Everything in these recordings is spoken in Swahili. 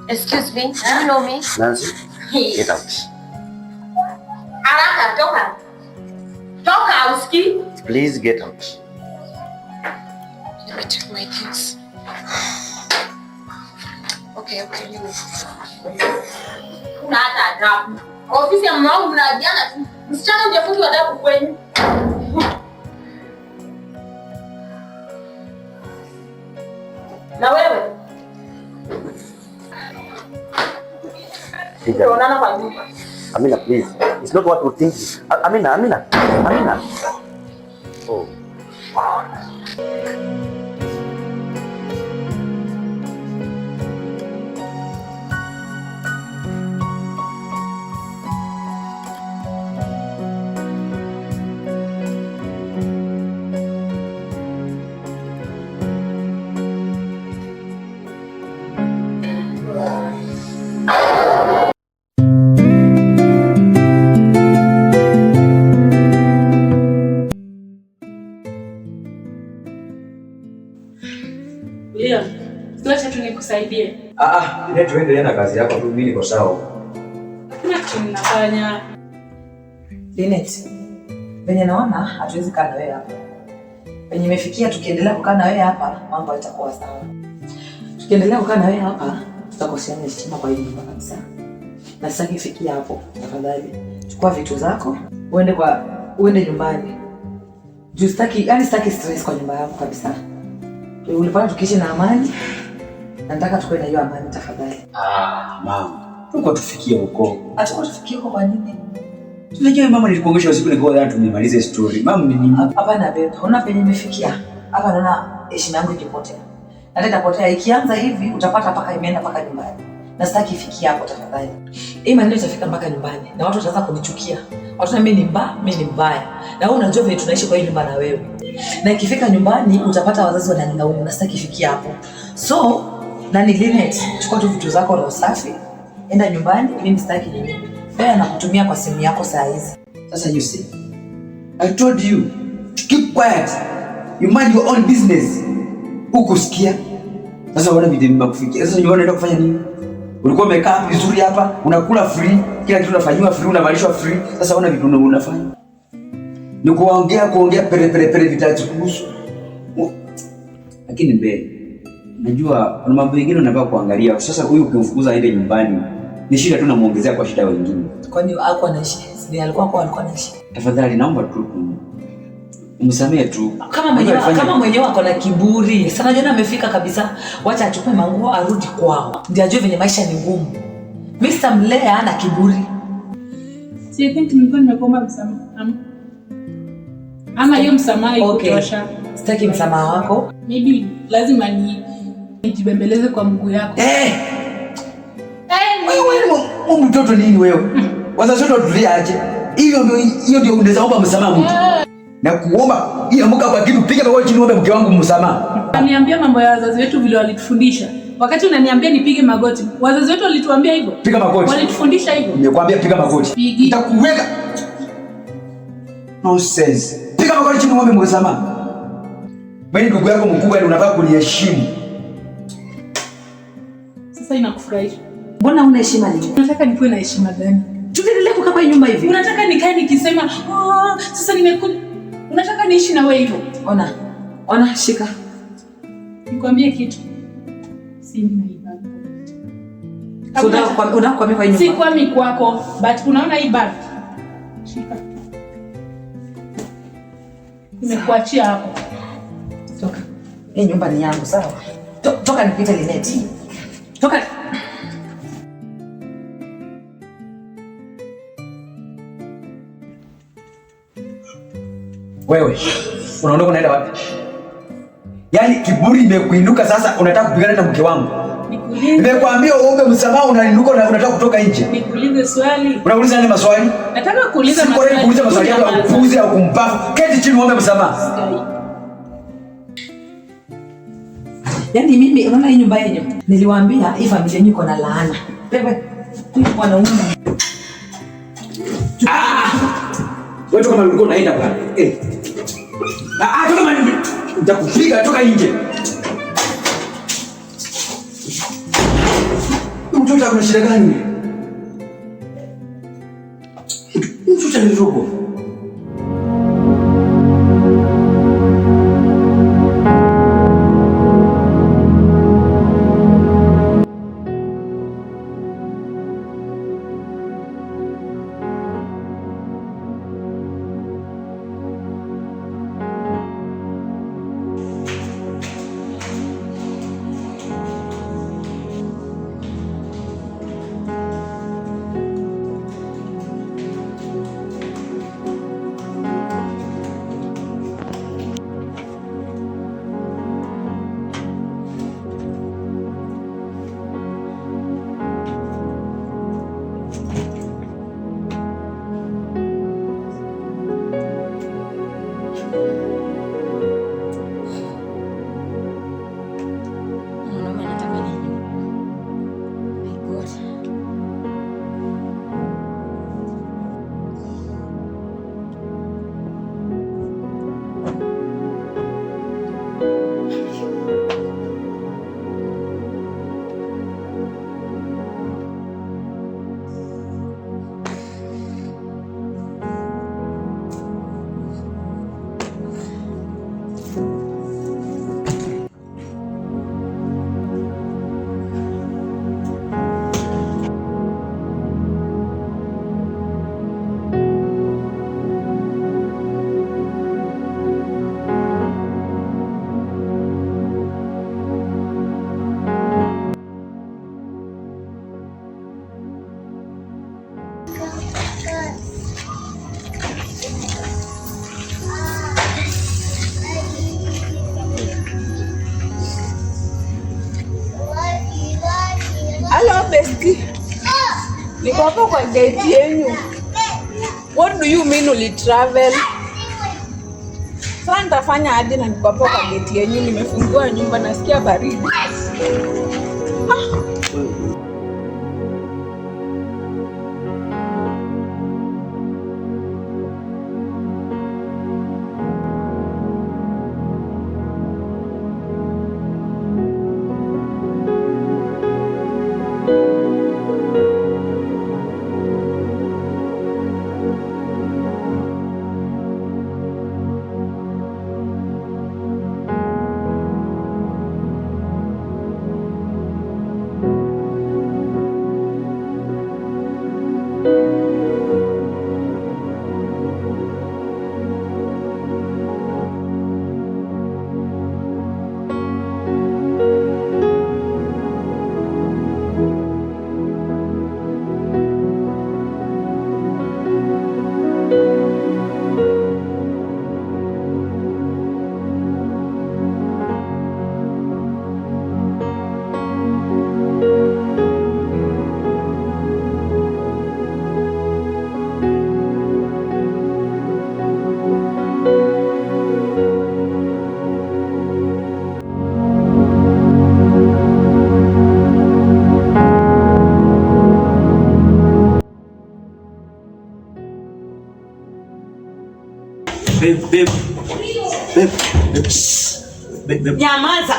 Excuse me, do you know me? Nancy, get out. Haraka, toka. Toka, usikii? Please get out. Let me take my things. Okay, you. Una hata adabu. Ofisi ya mama wangu mnajiana tu. Msichana hujafunzwa adabu kwenu. Na wewe? Tunaonana kwa nyumba. Amina, please. It's not what you think. Amina. Oh. Nikusaidie. Ile tuendelee na kazi yako tu, mimi niko sawa. Hakuna kitu ninafanya. Linet, venye naona hatuwezi kaa na wewe hapa. Venye imefikia tukiendelea kukaa na wewe hapa, mambo yatakuwa sawa. Tukiendelea kukaa na wewe hapa, tutakoseana heshima kwa hii nyumba kabisa. Na sasa kifikia hapo, tafadhali chukua vitu zako, uende nyumbani. Juu sitaki stress kwa nyumba yako kabisa. Ulipata tukiishi na amani. Nataka tukue na hiyo amani tafadhali. Mama. Tuko tufikie huko. Atakuwa tufikie huko kwa nini? Tunajua mama nilikuongesha usiku niko ndani tumemalize story. Mama ni nini? Hapana babe, unaona penye imefikia. Hapa naona heshima yangu ikipotea. Na itapotea ikianza hivi utapata paka imeenda paka nyumbani. Na sitaki ifikie hapo tafadhali. Hii maneno itafika mpaka nyumbani na watu wataanza kunichukia. Watu na mimi ni mbaya. Na wewe unajua vile tunaishi kwa hii nyumba na wewe. Na ikifika nyumbani utapata wazazi wananilaumu na sitaki ifikie hapo. So nani Linet, chukua tu vitu zako na usafi, enda nyumbani, mimi sitaki nini. Wewe anakutumia kwa simu yako saa hizi. Sasa you see, I told you to keep quiet. You mind your own business. Ukusikia? Sasa unaona vitu nimekufikia. Sasa unaenda kufanya nini? Ulikuwa umekaa vizuri hapa, unakula free, kila kitu unafanywa free, unavalishwa free. Sasa unaona vitu unafanya. Ni kuongea pere vitatu kuhusu. Lakini mbele najua kuna mambo mengine unafaa kuangalia. Sasa huyu ukimfukuza aende nyumbani ni shida tu, namuongezea kwa shida wengine. Kwani hakuwa na shida? Si alikuwa na shida. Tafadhali naomba tu umsamee tu. Kama mwenyewe ako na kiburi. Sana jana amefika kabisa. Wacha achukue manguo arudi kwao. Ndio ajue venye maisha ni ngumu. Mr. Mlea ana kiburi. Si think nilikuwa nimekuomba msamaha. Ama hiyo msamaha iko tosha. Sitaki msamaha wako. Maybe lazima nijibembeleze kwa mguu yako. Wewe mtoto nini wewe? Wazazi wote tulia aje. Hiyo ndio unaweza omba msamaha mtu. Na kuomba iamka kwa kitu, piga magoti chini, ombe mke wangu msamaha. Unaniambia mambo ya wazazi wetu vile walitufundisha. Wakati unaniambia nipige magoti, wazazi wetu walituambia hivyo. Piga magoti. Walitufundisha hivyo. Nimekwambia piga magoti. Nitakuweka. Nonsense. Piga magoti chini, ombe msamaha. Wewe ndugu yako mkubwa, unafaa kuniheshimu. Sasa inakufurahisha? Mbona una heshima leo? Unataka nikuwe na heshima gani? Tuendelee kukaa kwa nyumba hivi. Unataka nikae nikisema, sasa nimekuja. Unataka niishi na wewe hivyo? Ona shika. Nikwambie kitu. Sina ibada. Unakwamia kwa nyumba. Si kwami kwako, but unaona hii bag. Shika. Nimekuachia hapo. Toka. Hii nyumba ni yangu, sawa? Toka nipite Linet. Toka. Wewe, unaondoka unaenda wapi? Yaani kiburi imekuinuka sasa, unataka kupigana na mke wangu. Nimekwambia uombe msamaha, unainuka na unataka kutoka nje. Nikuulize swali. Unauliza nini maswali? Nataka kuuliza maswali. Siko kuuliza maswali yako ya kupuuzi au kumpafu. Keti chini uombe msamaha. Yaani mimi unaona hii nyumba yenyewe. Niliwaambia hii familia yenyewe iko na laana. Wewe, huyu mwanaume. Wewe toka mahali ulikuwa unaenda bwana. Toka mahali. Nitakupiga, toka nje. Mtoto kuna shida gani? Mtoto ni robo. Hello, bestie. Niko hapo kwa gate yenu. What do you mean uli travel? Sasa nitafanya hadi na niko hapo kwa gate yenu, nimefungua nyumba nasikia baridi. Nyamaza,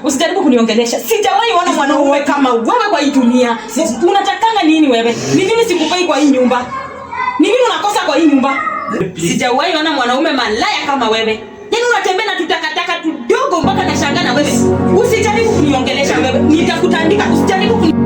usijaribu kuniongelesha. Sijawahi ona mwanaume kama wewe kwa hii dunia. Unatakanga nini wewe? Ni nini sikupei kwa hii nyumba? Ni nini unakosa kwa hii nyumba? Sijawahi ona mwanaume malaya kama wewe. Yaani unatembea na tutakataka tudogo mpaka nashangaa na wewe. Usijaribu kuniongelesha wewe. Nitakutandika. Usijaribu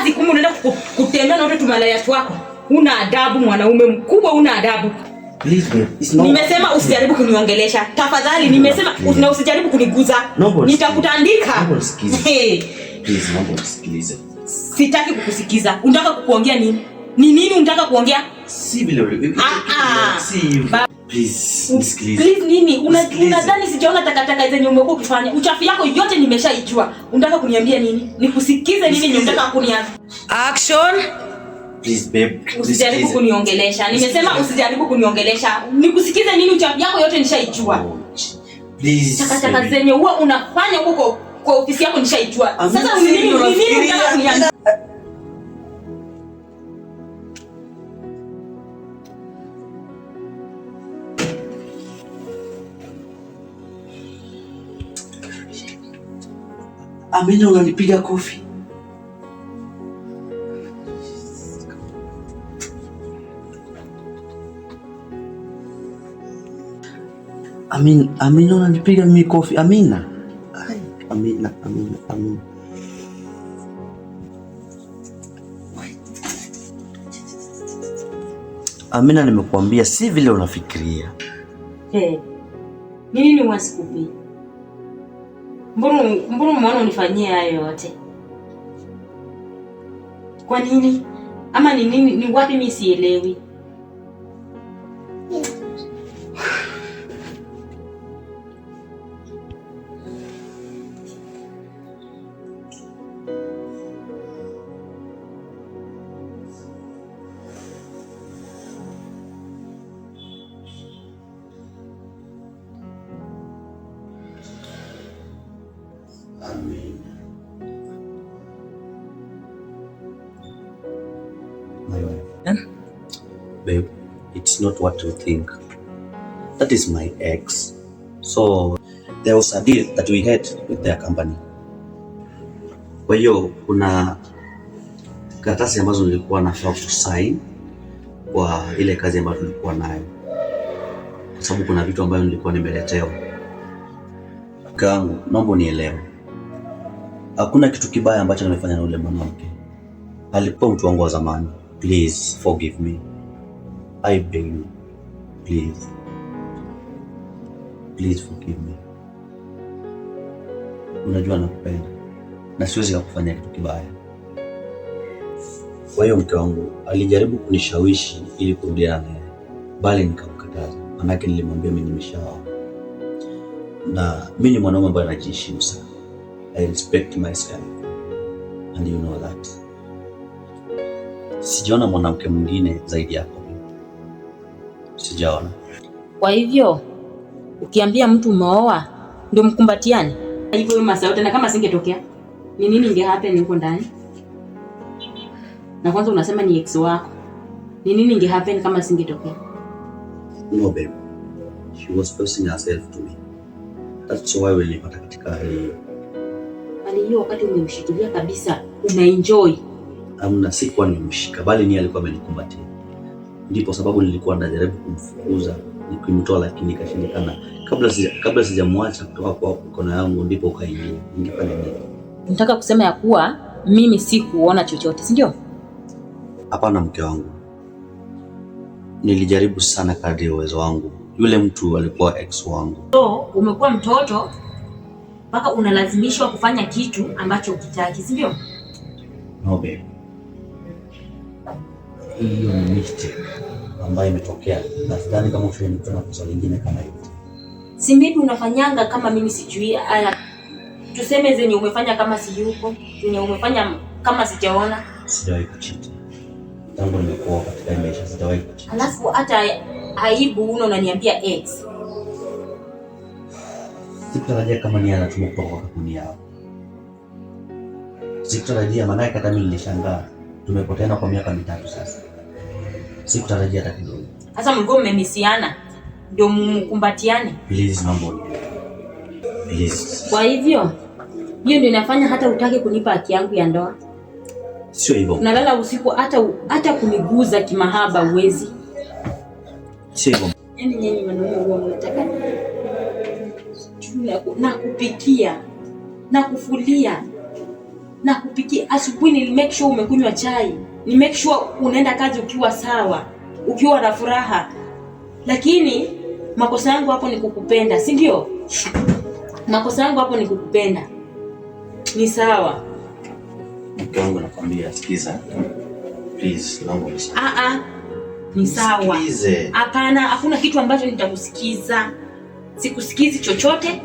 kazi kumbe unaenda kutembea na watu tumalaya wako. Una adabu mwanaume mkubwa, una adabu. Please babe, it's not. Nimesema usijaribu kuniongelesha. Tafadhali nimesema na usijaribu kuniguza. Nitakutandika. Please naomba usikilize. Sitaki kukusikiza. Unataka kuongea nini? Ni nini unataka kuongea? Si vile. Si. Please, nisikilize. Please nini? Unadhani sijaona takataka zenye umekuwa ukifanya? Uchafu yako yote nimeshaijua. Unataka kuniambia nini? Nikusikize nini unataka kuniambia? Action. Please babe, usijaribu kuniongelesha. Nimesema usijaribu kuniongelesha. Nikusikize nini? Uchafu yako yote nishaijua. Please. Takataka zenye huwa unafanya huko kwa ofisi yako nishaijua. Sasa nini unataka kuniambia? Amina, unanipiga kofi. Amina, unanipiga mimi kofi. Amina. Amina. Amina, nimekuambia si vile unafikiria. Nini wasikupi? Mbona umeona unifanyie hayo yote? Kwa nini? Ama ni nini? Ni wapi mimi sielewi? Babe, it's not what you think. That is my ex. So there was a deal that we had with their company. Kwa hiyo kuna karatasi ambazo nilikuwa nafaa kusign kwa ile kazi ambayo tulikuwa nayo, kwa sababu kuna vitu ambavyo nilikuwa nimeletewa. Kangu, naomba nielewe. Hakuna kitu kibaya ambacho nimefanya na ule mwanamke. Alikuwa mtu wangu wa zamani. Please forgive me. I beg you. Please. Please forgive me. Unajua nakupenda na siwezi kufanya kitu kibaya. Kwa hiyo mke wangu alijaribu kunishawishi ili kurudiana naye, bali nikamkataza. Manake nilimwambia mimi nimeshaoa. Na mimi ni mwanaume ambaye anajiheshimu sana. I respect myself. And you know that. Sijaona mwanamke mwingine zaidi yako. Sijaona. Kwa hivyo ukiambia mtu umeoa ndio mkumbatiane. Hivyo hiyo masaa yote, na kama singetokea ni nini inge happen huko ndani? Na kwanza unasema ni ex wako. Ni nini inge happen kama singetokea? No babe. She was forcing herself to me. That's why we live katika hiyo. Bali hiyo wakati umemshikilia kabisa, unaenjoy. Amna, sikuwa nimemshika, bali ni alikuwa amenikumbatia. Ndipo sababu nilikuwa najaribu kumfukuza, nikimtoa lakini nikashindikana. Kabla sijamwacha kutoka kwa mkono yangu ndipo kaingia. Ningefanya nini? Nataka kusema ya kuwa mimi sikuona chochote, si ndio? Hapana mke wangu. Nilijaribu sana kadri ya uwezo wangu. Yule mtu alikuwa ex wangu. So, umekuwa mtoto mpaka unalazimishwa kufanya kitu ambacho ukitaki, si ndio? No babe. Hiyo ni mistake ambayo imetokea. Nadhani kama ufanye tena kosa lingine kama hilo. Si maybe unafanyanga kama mimi sijui. Tuseme zenye umefanya kama si yuko, zenye umefanya kama sijaona. Sijawahi kucheat. Tangu nimekuwa katika maisha sijawahi kucheat. Alafu hata aibu unaniambia ex. Sikutarajia kama ni anatuma kutoka kwa kampuni yao. Sikutarajia, maana hata mimi nilishangaa. Tumepoteana kwa miaka 3 sasa. Sikutarajia hata kidogo. Sasa mlikuwa mmemisiana ndio mkumbatiane. Please naomba. Please. Kwa hivyo hiyo ndio inafanya hata utake kunipa haki yangu ya ndoa. Sio hivyo. Unalala usiku hata kuniguza kimahaba uwezi. Sio hivyo. Yaani nyinyi wanaume huwa mnataka na kupikia na kufulia na kupikia. Asubuhi ni make sure umekunywa chai, ni make sure unaenda kazi ukiwa sawa, ukiwa na furaha. Lakini makosa yangu hapo ni kukupenda, si ndio? Makosa yangu hapo ni kukupenda. Ni sawa. Mke wangu nakwambia, sikiza. Please, naomba usikize. Ni sawa. Sikize. Hapana, hakuna kitu ambacho nitakusikiza. Sikusikizi chochote.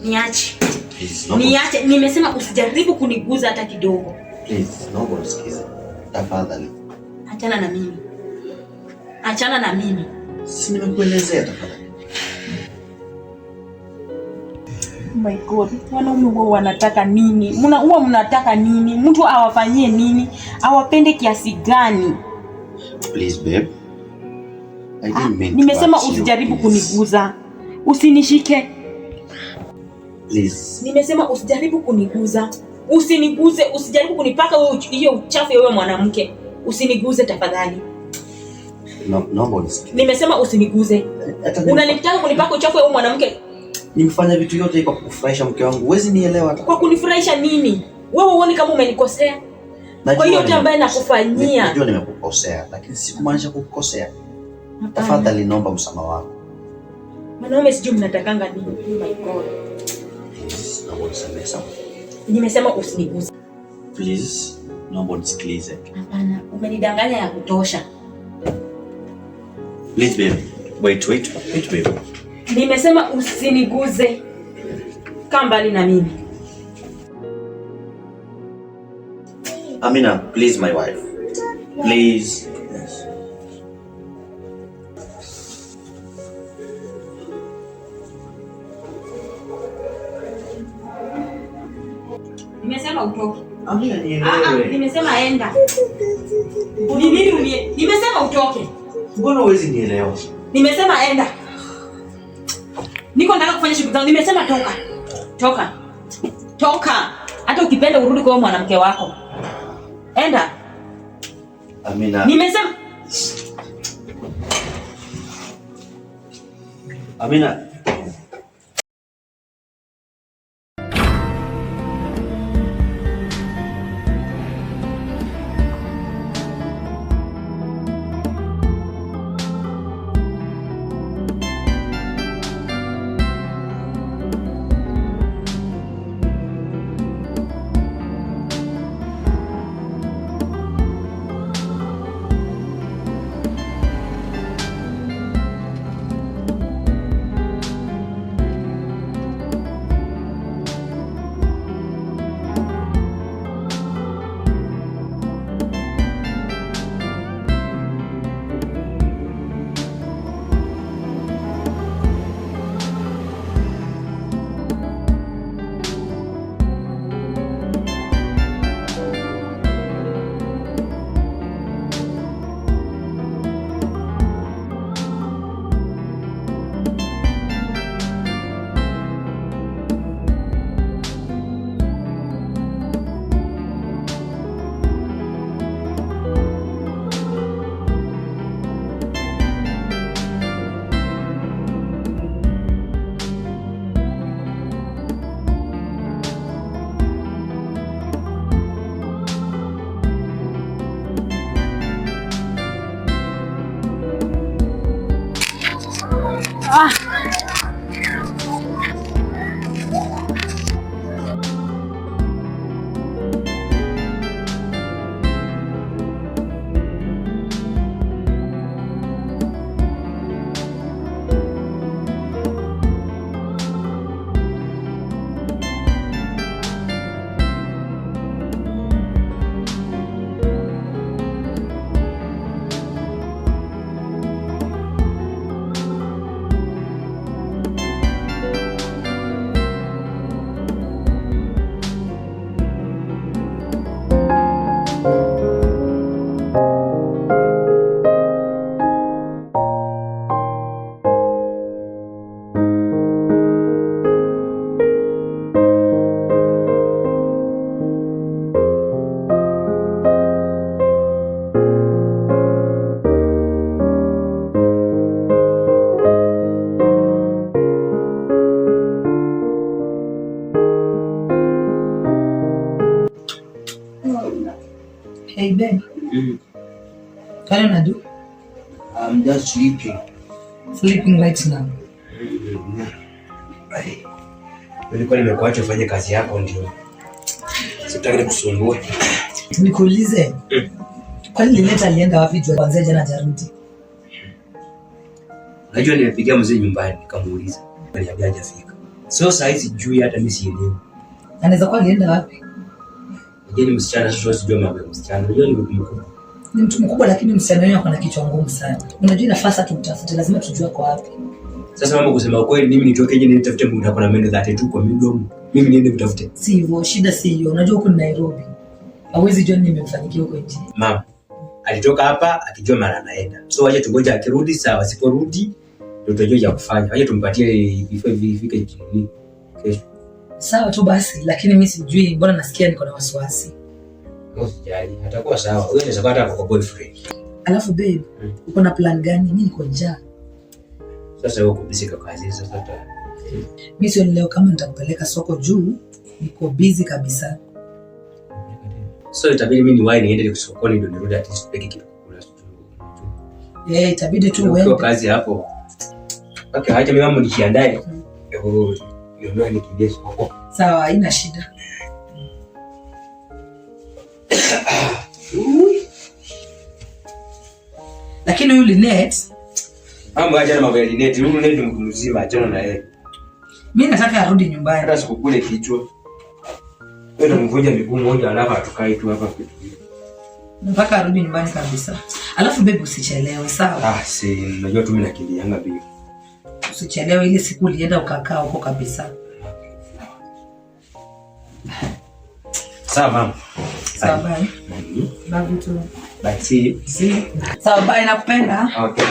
Niache. Please, niache. Nimesema usijaribu kuniguza hata kidogo. Please, naomba usikize. Tafadhali. Achana na mimi. Achana na mimi. Si nimekuelezea tafadhali. My God, wanaume wao wanataka nini? Mnataka nini? Mtu awafanyie nini? Awapende kiasi gani? Please babe. Nimesema usijaribu kuniguza. Usinishike. Please. Nimesema usijaribu kuniguza. Usiniguze, usijaribu kunipaka hiyo uchafu wewe mwanamke. Usiniguze tafadhali. Naomba unisikie. Nimesema usiniguze. Unanitaka kunipaka uchafu wewe mwanamke? Nimefanya vitu yote kwa kukufurahisha mke wangu. Huwezi nielewa hata. Kwa kunifurahisha nini? Wewe uone kama umenikosea? Kwa hiyo yote ambaye nakufanyia. Najua nimekukosea, lakini sikumaanisha kukukosea. Tafadhali naomba msamaha wako. Wanaume sijui mnatakanga nini. Oh my God. Please, naomba unisamehe sana. Nimesema usiniguze. Please, naomba unisikilize. Hapana, umenidanganya ya kutosha. Please baby. Wait baby. Nimesema usiniguze. Kaa mbali na mimi. Amina, please my wife. Please. Nimesema utoke. Amina nielewe. Nimesema enda. Ni nini nimesema utoke. Mbona huwezi nielewa? Nimesema enda. Niko nataka kufanya shughuli zangu. Nimesema toka. Toka. Toka. Hata ukipenda urudi kwa mwanamke wako. Enda. Amina. Nimesema. Amina. Hey babe. What do you do? I'm just sleeping. Sleeping right now. Nilikuwa nimekuacha ufanye kazi yako ndio. Sitaki kusumbua. Nikuulize. Kwani Linet alienda wapi jua kwanza jana jarudi? Najua nimepigia mzee nyumbani nikamuuliza. Aliambia hajafika. So saa hizi sijui hata mimi sielewi. Anaweza kuwa alienda wapi? Ni msichana sio sijui mambo ya msichana. Unajua ni mtu mkubwa. Ni mtu mkubwa lakini msichana yeye ako na kichwa ngumu sana. Unajua nafasi tumtafute lazima tujue kwa wapi. Sasa mama kusema kweli mimi nitoke je nitafute muda kuna meno 32 kwa midomo. Mimi niende kutafute. Si hivyo, shida si hiyo. Unajua huko ni Nairobi. Hawezi jua nini nimemfanyikia huko nje. Mama alitoka hapa akijua mara anaenda. So waje tungoje akirudi sawa, siporudi ndio tutajua ya kufanya. Waje tumpatie before ifike jioni kesho. Sawa tu basi, lakini mimi sijui mbona nasikia niko na wasiwasi. Usijali, atakuwa sawa. Wewe unaweza kupata kwa boyfriend. Alafu babe, uko na plan gani? Mimi niko njaa. Sasa wewe uko busy kwa kazi sasa. Mimi sio leo kama nitakupeleka soko juu, niko busy kabisa. So itabidi mimi niwahi niende sokoni ndio nirudi at least peke kitu kula. Itabidi tu uende. Kwa kazi hapo. Okay, acha mimi mama nijiandae. Ndio nikimbie soko. Sawa, haina shida. Lakini huyu Linet, acha na mambo ya Linet, huyu Linet ni mtu mzima, achana na yeye. Mimi nataka arudi nyumbani. Hata sikukule kichwa. Wewe unamvunja miguu moja alafu atukai tu hapa kitu. Nataka arudi nyumbani kabisa. Alafu babe usichelewe, sawa? Si unajua tu mimi nakimbianga bio. Usichelewe, ile siku ulienda ukakaa huko kabisa. Sawa mama. Sawa bye. Love you too. Bye, see you. See you. Sawa bye, nakupenda. Okay.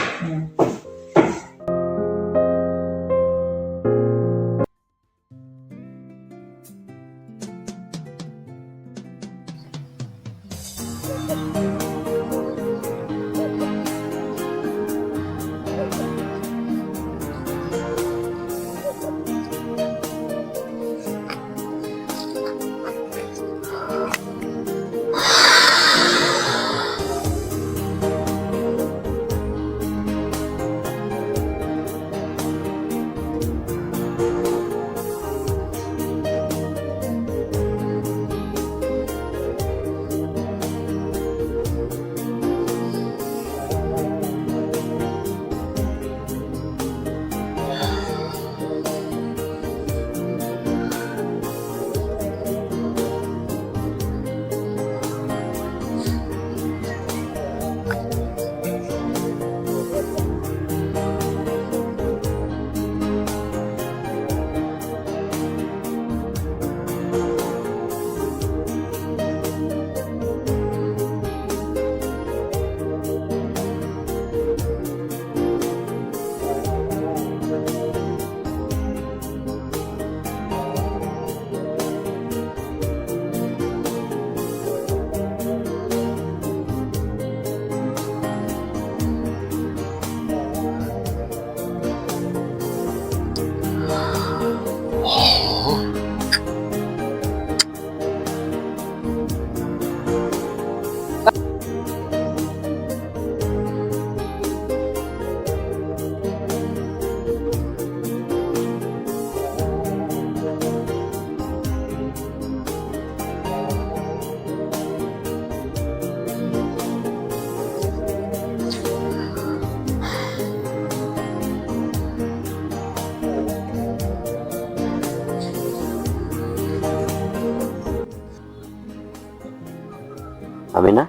Amina?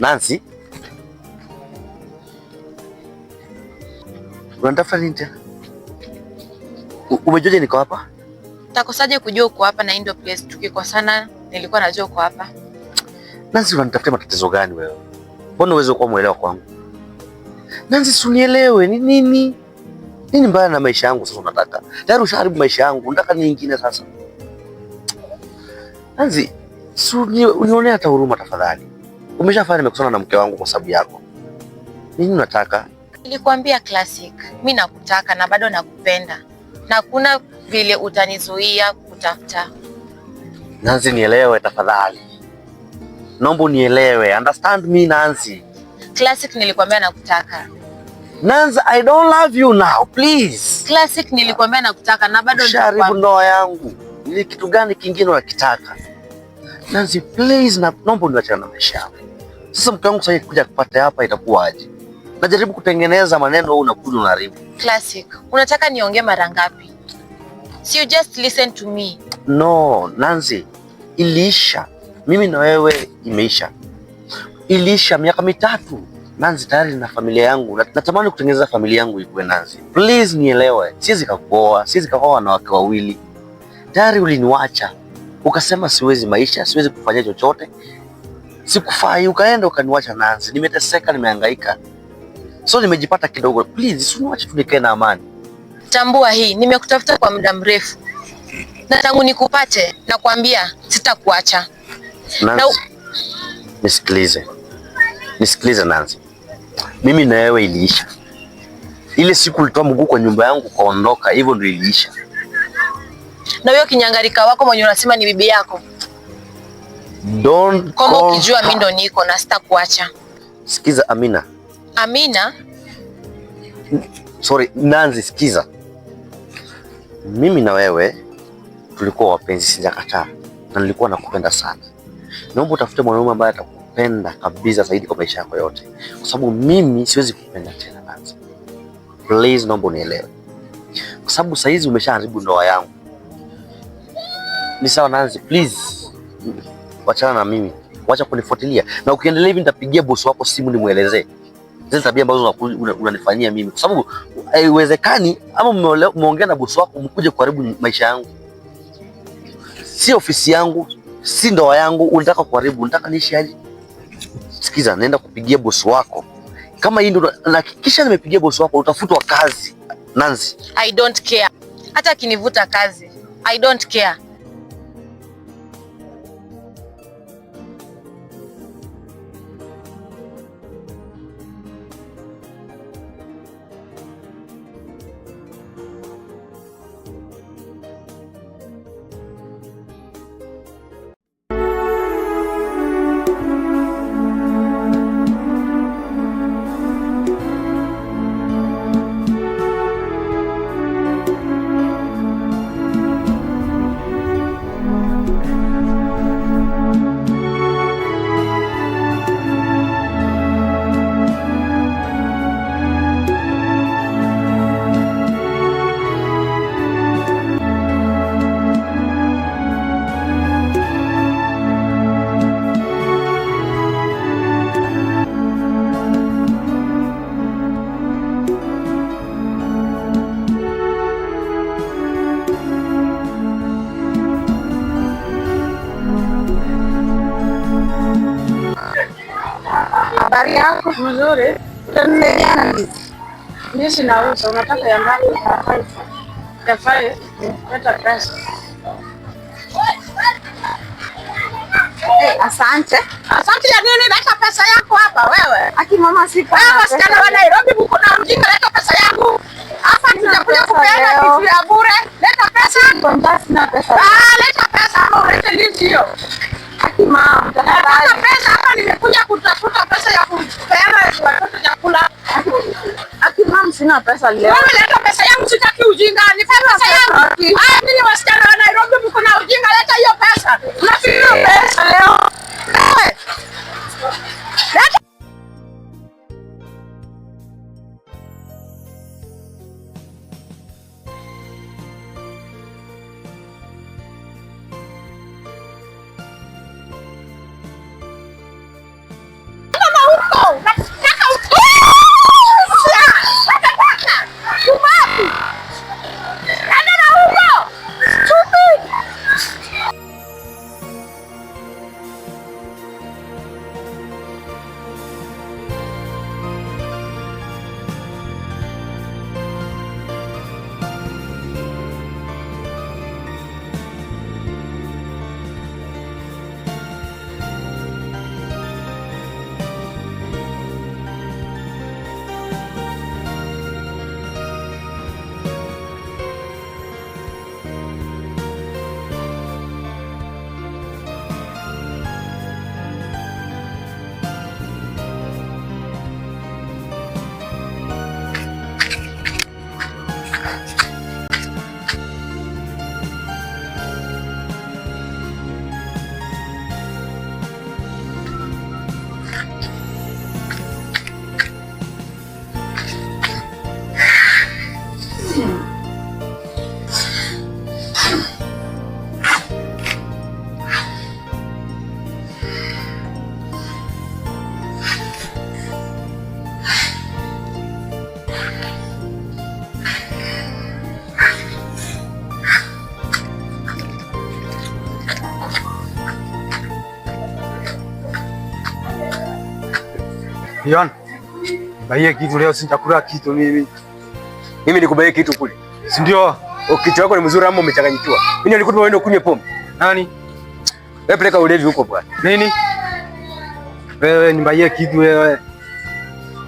Nancy? Unanitafuta nini tena? Umejuaje niko hapa? Takosaje kujua uko hapa na ndio place tukikosana nilikuwa najua uko hapa. Nancy, unanitafutia matatizo gani wewe? Mbona uweze kuwa muelewa kwangu? Nancy, sunielewe ni nini? Nini mbaya na maisha yangu sasa unataka? Tayari ushaharibu maisha yangu, unataka nini nyingine sasa? Nancy, unionea hata huruma tafadhali. Umeshafanya nimekosana na mke wangu kwa sababu yako. Nini unataka? Nilikwambia Classic, mimi nakutaka na bado nakupenda. Na hakuna vile utanizuia kutafuta. Nancy, nielewe tafadhali. Naomba unielewe. Understand me, Nancy. Classic, nilikwambia nakutaka. Nancy, I don't love you now, please. Classic, nilikwambia nakutaka na bado sharibu ndoa yangu. Ni kitu gani kingine unakitaka? Nancy, please, naomba uniachane na maisha yangu. Sasa mke wangu sasa kuja kupata hapa itakuwaje? Najaribu kutengeneza maneno wewe unakuja unaharibu. Classic, unataka niongee mara ngapi? So you just listen to me. No, Nancy, iliisha. Mimi na wewe imeisha. Iliisha miaka 3. Nancy, tayari na familia yangu. Natamani kutengeneza familia yangu ikuwe, Nancy. Please nielewe. Siwezi kukuoa, siwezi kuoa na wake wawili. Tayari uliniacha. ukasema siwezi maisha, siwezi kufanya chochote, sikufai, ukaenda ukaniwacha Nancy. Nimeteseka, nimehangaika, so nimejipata kidogo. Please usiniache tu nikae na amani. Tambua hii, nimekutafuta kwa muda mrefu na tangu nikupate nakwambia sitakuacha. Nisikilize Nancy, mimi na wewe iliisha. Ile siku ulitoa mguu kwa nyumba yangu kaondoka, hivyo ndio iliisha. Na huyo kinyangarika wako mwenye unasema ni bibi yako, kama ukijua mimi ndo niko na sitakuacha. Sikiza Amina. Sorry Nancy, sikiza. Mimi na wewe tulikuwa wapenzi, sijakataa, na nilikuwa nakupenda sana. Naomba utafute mwanaume ambaye atakupenda kabisa zaidi kwa maisha yako yote, kwa sababu mimi siwezi kupenda tena Nancy. Please, naomba unielewe, kwa sababu saa hizi umeshaharibu ndoa yangu. Ni sawa Nancy, please wachana na mimi, wacha kunifuatilia, na ukiendelea hivi nitapigia bosi wako simu nimuelezee zile tabia ambazo unanifanyia mimi, kwa sababu haiwezekani ama umeongea na bosi wako mkuje kuharibu maisha yangu. Si ofisi yangu, si ndoa yangu, unataka kuharibu, unataka niishi aje? Sikiza, naenda kupigia bosi wako. Kama hii ndio nahakikisha nimepigia bosi wako, utafutwa kazi Nancy. I don't care. Hata kinivuta kazi, I don't care. Habari yako? Mzuri. Tunaendelea ndizi nauza, unataka ya ngapi? Ya 5. Leta pesa. Asante. Asante ya nini? Leta pesa yako hapa wewe. Aki mama sipo. Wewe wasichana wa Nairobi mko na mjinga, leta pesa yangu. Hapa tutakuja kupeana kitu ya bure. Leta pesa. Sina pesa. Leta pesa au leta ndizi hiyo. Aki mama, leta pesa hapa, nimekuja kutafuta pesa ya kupeana watoto chakula. Aki mama, sina pesa leo. Wewe leta pesa yangu, sitaki ujinga. Nipe pesa yangu. Mimi wasichana wa Nairobi mko na ujinga, leta hiyo pesa. Unafikiri pesa leo? Leta. Dion, baie kitu leo, sitakula kitu mimi. Mimi nikubaie kitu kule. Si ndio? Kitu wako ni mzuri ama umechanganyikiwa? Mimi nilikuwa uende kunywa pombe. Nani? Wewe peleka ulevi huko bwana. Nini? Wewe nibaie kitu wewe.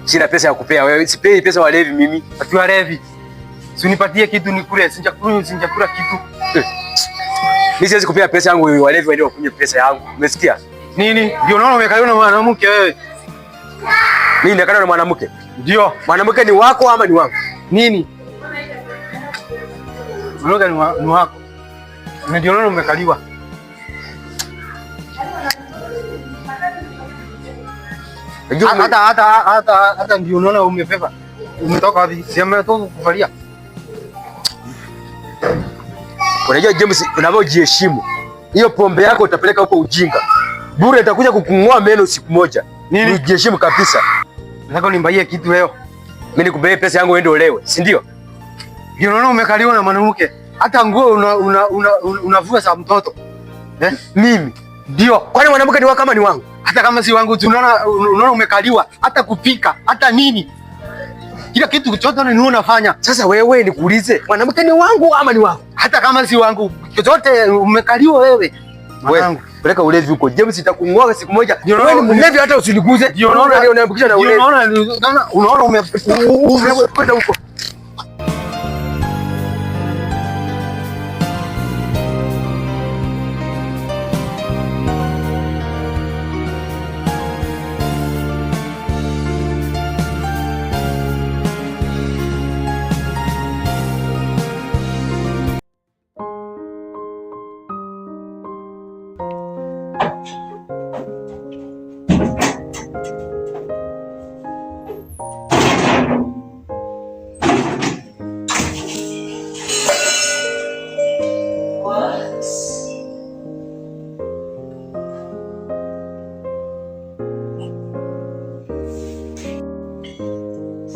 Sina pesa ya kupea wewe. Sipei pesa walevi mimi. Ati walevi. Si unipatie kitu nikule, sijakula kitu. Mimi siwezi kupea pesa yangu wewe walevi waende kunywa pesa yangu. Umesikia? Nini? Ndio unaona umekaliwa na mwanamke wewe. Mimi nakana na mwanamke. Ndio. Mwanamke ni wako ama ni wangu? Nini? Mwanamke ni wako. Ndio unaona umekaliwa. Hata ndio unaona umepepa. Umetoka wapi? Sema tu kuvalia. Unajua James, unapojiheshimu. Hiyo pombe yako utapeleka huko ujinga. Bure itakuja kukung'oa meno siku moja. Nini? Ujiheshimu kabisa. Nataka unibaie kitu leo. Mimi nikubaie pesa yangu uende olewe, si ndio? Ndio unaona umekaliwa na mwanamke. Hata nguo unavua za mtoto. Mimi ndio. Kwani mwanamke ni wako kama ni wangu? Hata kama si wangu, unaona umekaliwa, hata kupika, hata nini. Kila kitu chochote unafanya. Sasa wewe nikuulize, mwanamke ni wangu ama ni wako? Hata kama si wangu, chochote umekaliwa wewe. Mwanangu, peleka ulevi huko. James itakung'oa siku moja. Wewe ni mlevi hata usiniguze. Ndio unaona unaambukisha na ulevi. Unaona umekwenda huko.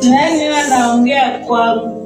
Nani anaongea kwangu?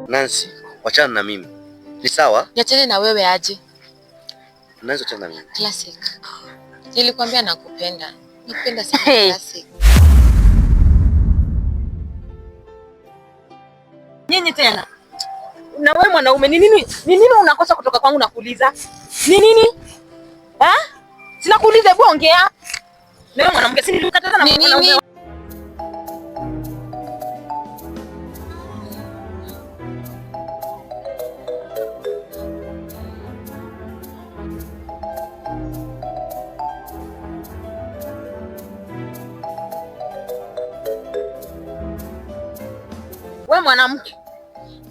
Nancy, wachana na mimi. Ni sawa? Niachane na wewe aje? Nancy, wachana na mimi. Classic. Nilikwambia nakupenda. Nakupenda sana Classic. Nyenye tena. Na wewe mwanaume ni nini unakosa kutoka kwangu nakuuliza? Ni nini? Sina kuuliza, hebu ongea. Na wewe mwanamke si nilikataza na mwanaume. Wewe mwanamke,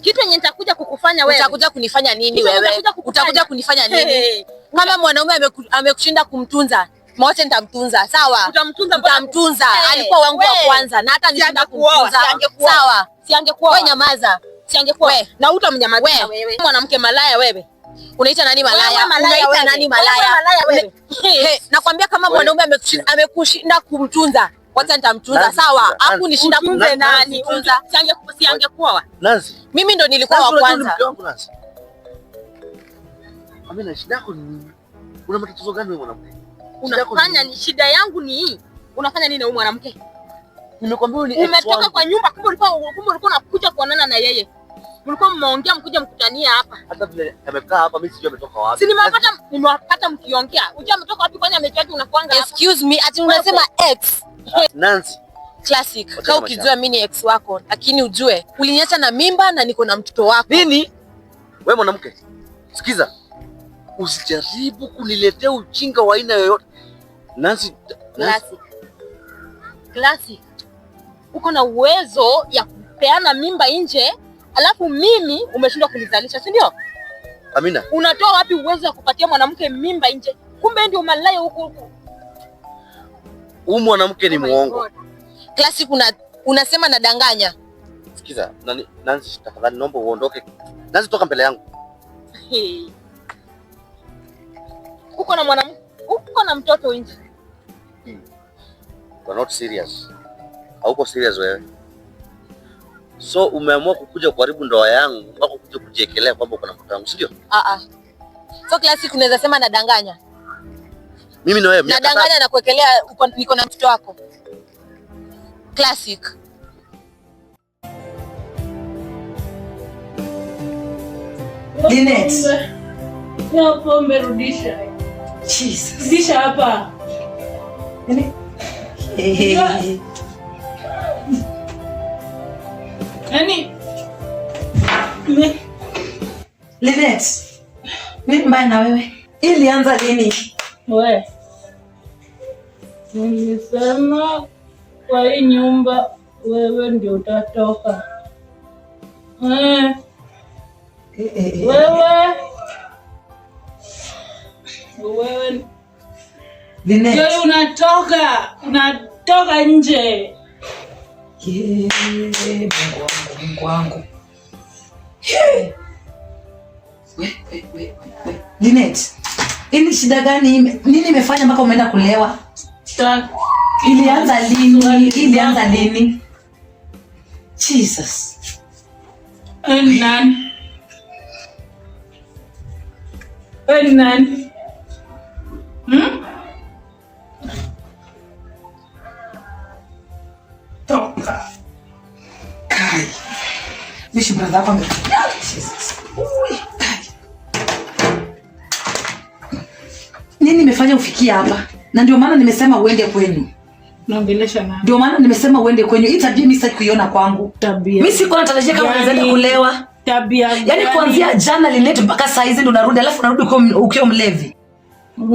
kitu yenye nitakuja kukufanya wewe. Utakuja kunifanya nini wewe? Utakuja kunifanya nini? Kama mwanaume amekushinda kumtunza, mwache nitamtunza, sawa? Utamtunza, nitamtunza. Alikuwa wangu wa kwanza na hata nishinda kumtunza. Sawa? Siangekuwa. Wewe nyamaza. Siangekuwa. Na utamnyamazia wewe. Mwanamke malaya wewe. Unaita nani malaya? Unaita nani malaya? Nakwambia kama mwanaume amekushinda kumtunza, wacha nitamtunza, sawa? Hapo nishinda kumtunza nani? Siangekuwa. Nancy, mimi ndo nilikuwa wa kwanza. Amina, shida yako ni una matatizo gani wewe mwanamke? Unafanya ni shida yangu ni hii. Unafanya nini na huyu mwanamke? Nimekwambia wewe ni umetoka kwa nyumba, kumbe ulikuwa unakuja kuonana na yeye. Mlikuwa mmeongea mkuja mkutania hapa. Hata vile amekaa hapa mimi sijui ametoka wapi. Si nimewapata mkiongea. Unajua ametoka wapi kwani amechaji unakuanga hapa? Excuse me, ati unasema ex. Nancy. Classic. Kama ukijua mimi ni ex wako, lakini ujue uliniacha na mimba na niko na mtoto wako. Nini? Wewe mwanamke. Sikiza. Usijaribu kuniletea ujinga wa aina yoyote. Nancy. Classic. Uko na uwezo ya kupeana mimba nje, alafu mimi umeshindwa kunizalisha, si ndio? Amina. Unatoa wapi uwezo wa kupatia mwanamke mimba nje? Kumbe ndio malaya huko. Huyu mwanamke ni muongo. Classic, unasema nadanganya. Sikiza, Nancy, tafadhali naomba uondoke. Nancy, toka mbele yangu. Uko na mwanamke, uko na mtoto nje. You're not serious. Hauko serious wewe. So umeamua kukuja kuharibu ndoa yangu mpaka kuja kujiekelea kwamba uko na mtoto wangu, si ndio? So Classic, unaweza sema nadanganya. Mimi na wewe nadanganya na kuwekelea niko na mtoto wako. Classic. Linet. Ya pombe rudisha. Jesus. Rudisha hapa. Linet. Nini mbaya na wewe? Ilianza lini? Wewe. Nilisema kwa hii nyumba wewe ndio utatoka. Wewe. Linet. Wewe unatoka nje. Mungu wangu. Linet. Ini shida gani? Nini imefanya mpaka umeenda kulewa? Ilianza lini? Jesus. Nani? Toka. Kai. Nishi brother hapa mbele. Jesus. Nini imefanya ufikie hapa? Na ndio maana nimesema uende kwenyu. Naongelesha nani? Ndio maana nimesema uende kwenyu. Hii tabia mimi sitaki kuiona kwangu. Tabia. Mimi siko natarajia kama unaanza kulewa. Tabia. Yaani kuanzia jana Linet mpaka saa hizi ndo unarudi, alafu unarudi ukiwa mlevi.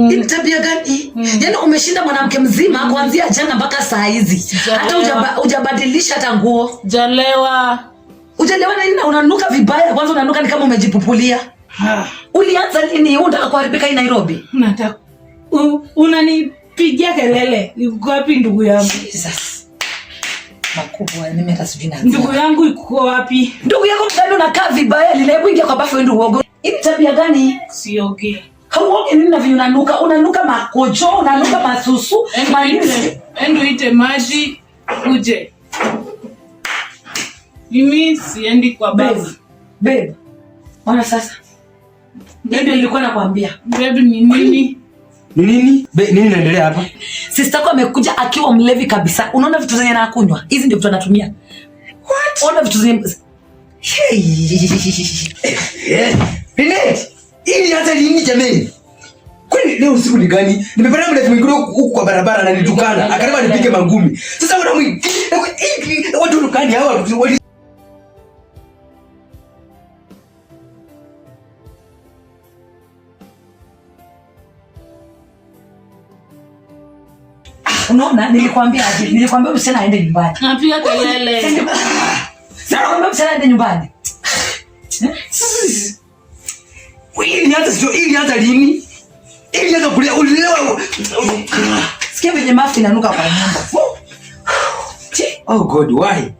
Hii tabia gani? Yaani umeshinda mwanamke mzima kuanzia jana mpaka saa hizi. Hata hujabadilisha hata nguo. Hujalewa nini na unanuka vibaya? Kwanza unanuka ni kama umejipupulia. Ulianza lini? Unataka kuharibika hii Nairobi? Nataka. Unanipigia kelele. Yuko wapi ndugu yangu? Jesus. Makubwa mimi hata sijui nani. Ndugu yangu yuko wapi? Ndugu yako bado unakaa vibaya, Lilebu ingia kwa bafu ndio uogo. Hii tabia gani? Sioge. Hauoge nini na vile unanuka makojo, unanuka masusu, Endo ite maji uje. Mimi siendi kwa bafu. Babe. Ona sasa. Babe nilikuwa nakwambia. Babe ni nini? Nini inaendelea hapa? Sister yako amekuja akiwa mlevi kabisa. Unaona vitu zenye anakunywa? Hizi ndio vitu anatumia. What? Ona vitu zenye Linet, ili hata lini jameni? Kwani leo usiku ni gani? Nimepata mlevi mwingine huko kwa barabara na nitukana. Akaribu nipige mangumi. Sasa wana mwingine watu dukani hawa unaona, nilikwambia msichana aende nyumbani. Napiga kelele. Sasa nakwambia msichana aende nyumbani. Ili hata lini? Ili hata kulia ulilewa. Sikia venye mafi inanuka kwa nyumba. Oh God, why?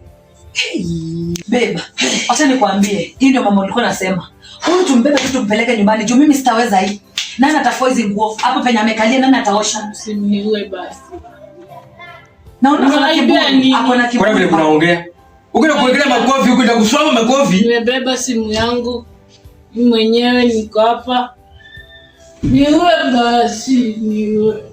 Beba, acha nikwambie, hii ndio mama nilikuwa nasema. Huyu tumbebe tu tumpeleke nyumbani. Juu mimi sitaweza hii. Nani atafua hizi nguo? Hapo penye amekalia nani ataosha? Usiniue basi. Naona kuna kiburi. Hapo na kiburi. Kwa vile mnaongea. Ukenda kuongelea makofi, ukenda kusoma makofi. Nimebeba simu yangu. Mimi mwenyewe niko hapa. Niue basi, niue.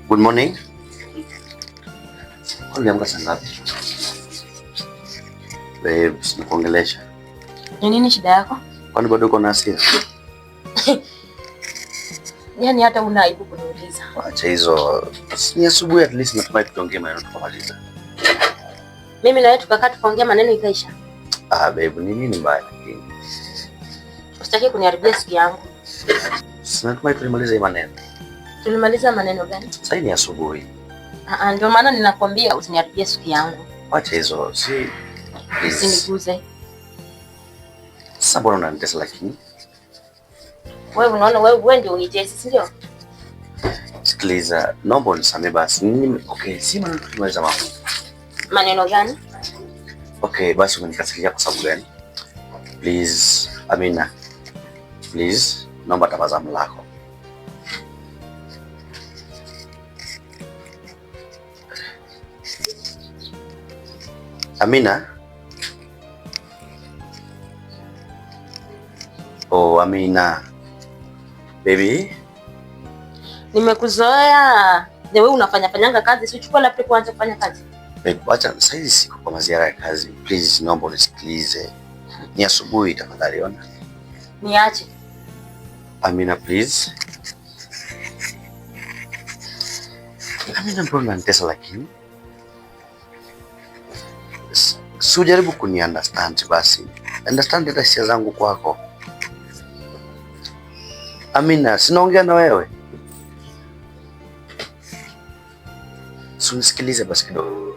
Good morning. Uliamka saa ngapi? Babe, sikuongelesha. Ni nini shida yako? Kwani bado uko na hasira? Yaani hata una aibu kuniuliza. Acha hizo. Ni asubuhi, at least natumai tuongee maneno tukamaliza. Mimi na wewe tukakaa tukaongea maneno ikaisha. Babe, ni nini mbaya? Usitaki kuniharibia siku yangu. Natumai tulimaliza hii maneno. Tulimaliza maneno gani? Sasa ni asubuhi. Ndio maana ninakwambia usiniharibie siku yangu. Acha hizo. Usiniguze. Sasa mbona unanitesa lakini? Wewe unaona wewe ndio unitesi, si ndio? Sikiliza, naomba unisamehe basi. Okay, si maneno tulimaliza mambo. Maneno gani? Okay, basi umenikasirikia kwa sababu gani? Please, Amina. Please, naomba tabasamu lako. Amina. Oh, Amina. Baby. Nimekuzoea. The way unafanyanga kazi, si uchukua laptop uanze kufanya kazi. Babe, acha sasa hizi siku kwa maziara ya kazi. Please, naomba unisikilize. Ni asubuhi tafadhali ona. Niache. Amina, please. Amina, mbona unanitesa lakini? Sijaribu kuni-understand basi. Understand hata hisia zangu kwako. Amina, sinaongea na wewe. Unisikilize basi kidogo.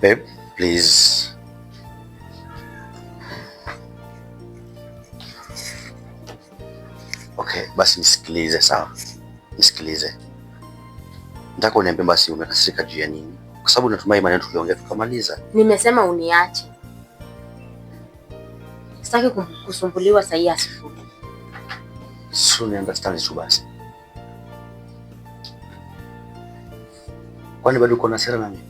Babe, please. Okay, basi nisikilize sawa. Nisikilize. Nataka uniambie basi umekasirika juu ya nini? Kwa sababu natumai maneno tuliongea tukamaliza. Nimesema uniache. Sitaki kusumbuliwa saa hii asubuhi. So ni understand tu basi. Kwani bado uko na hasira na mimi?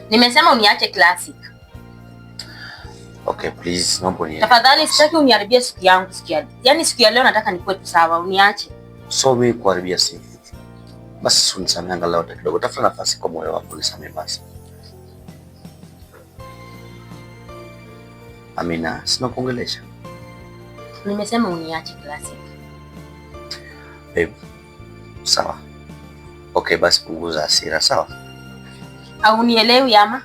Nimesema uniache Classic. Okay, please, naomba uniache. Tafadhali sitaki uniharibie siku yangu sikia. Yaani siku ya leo nataka nikuwe tu sawa, uniache. So mimi kuharibia siku. Basi unisamehe angalau kidogo. Tafuta nafasi kwa moyo wako unisamehe basi. Amina, sina kuongelesha. Nimesema uniache Classic. Babe. Sawa. Okay, basi punguza hasira, sawa? Au unielewi ama?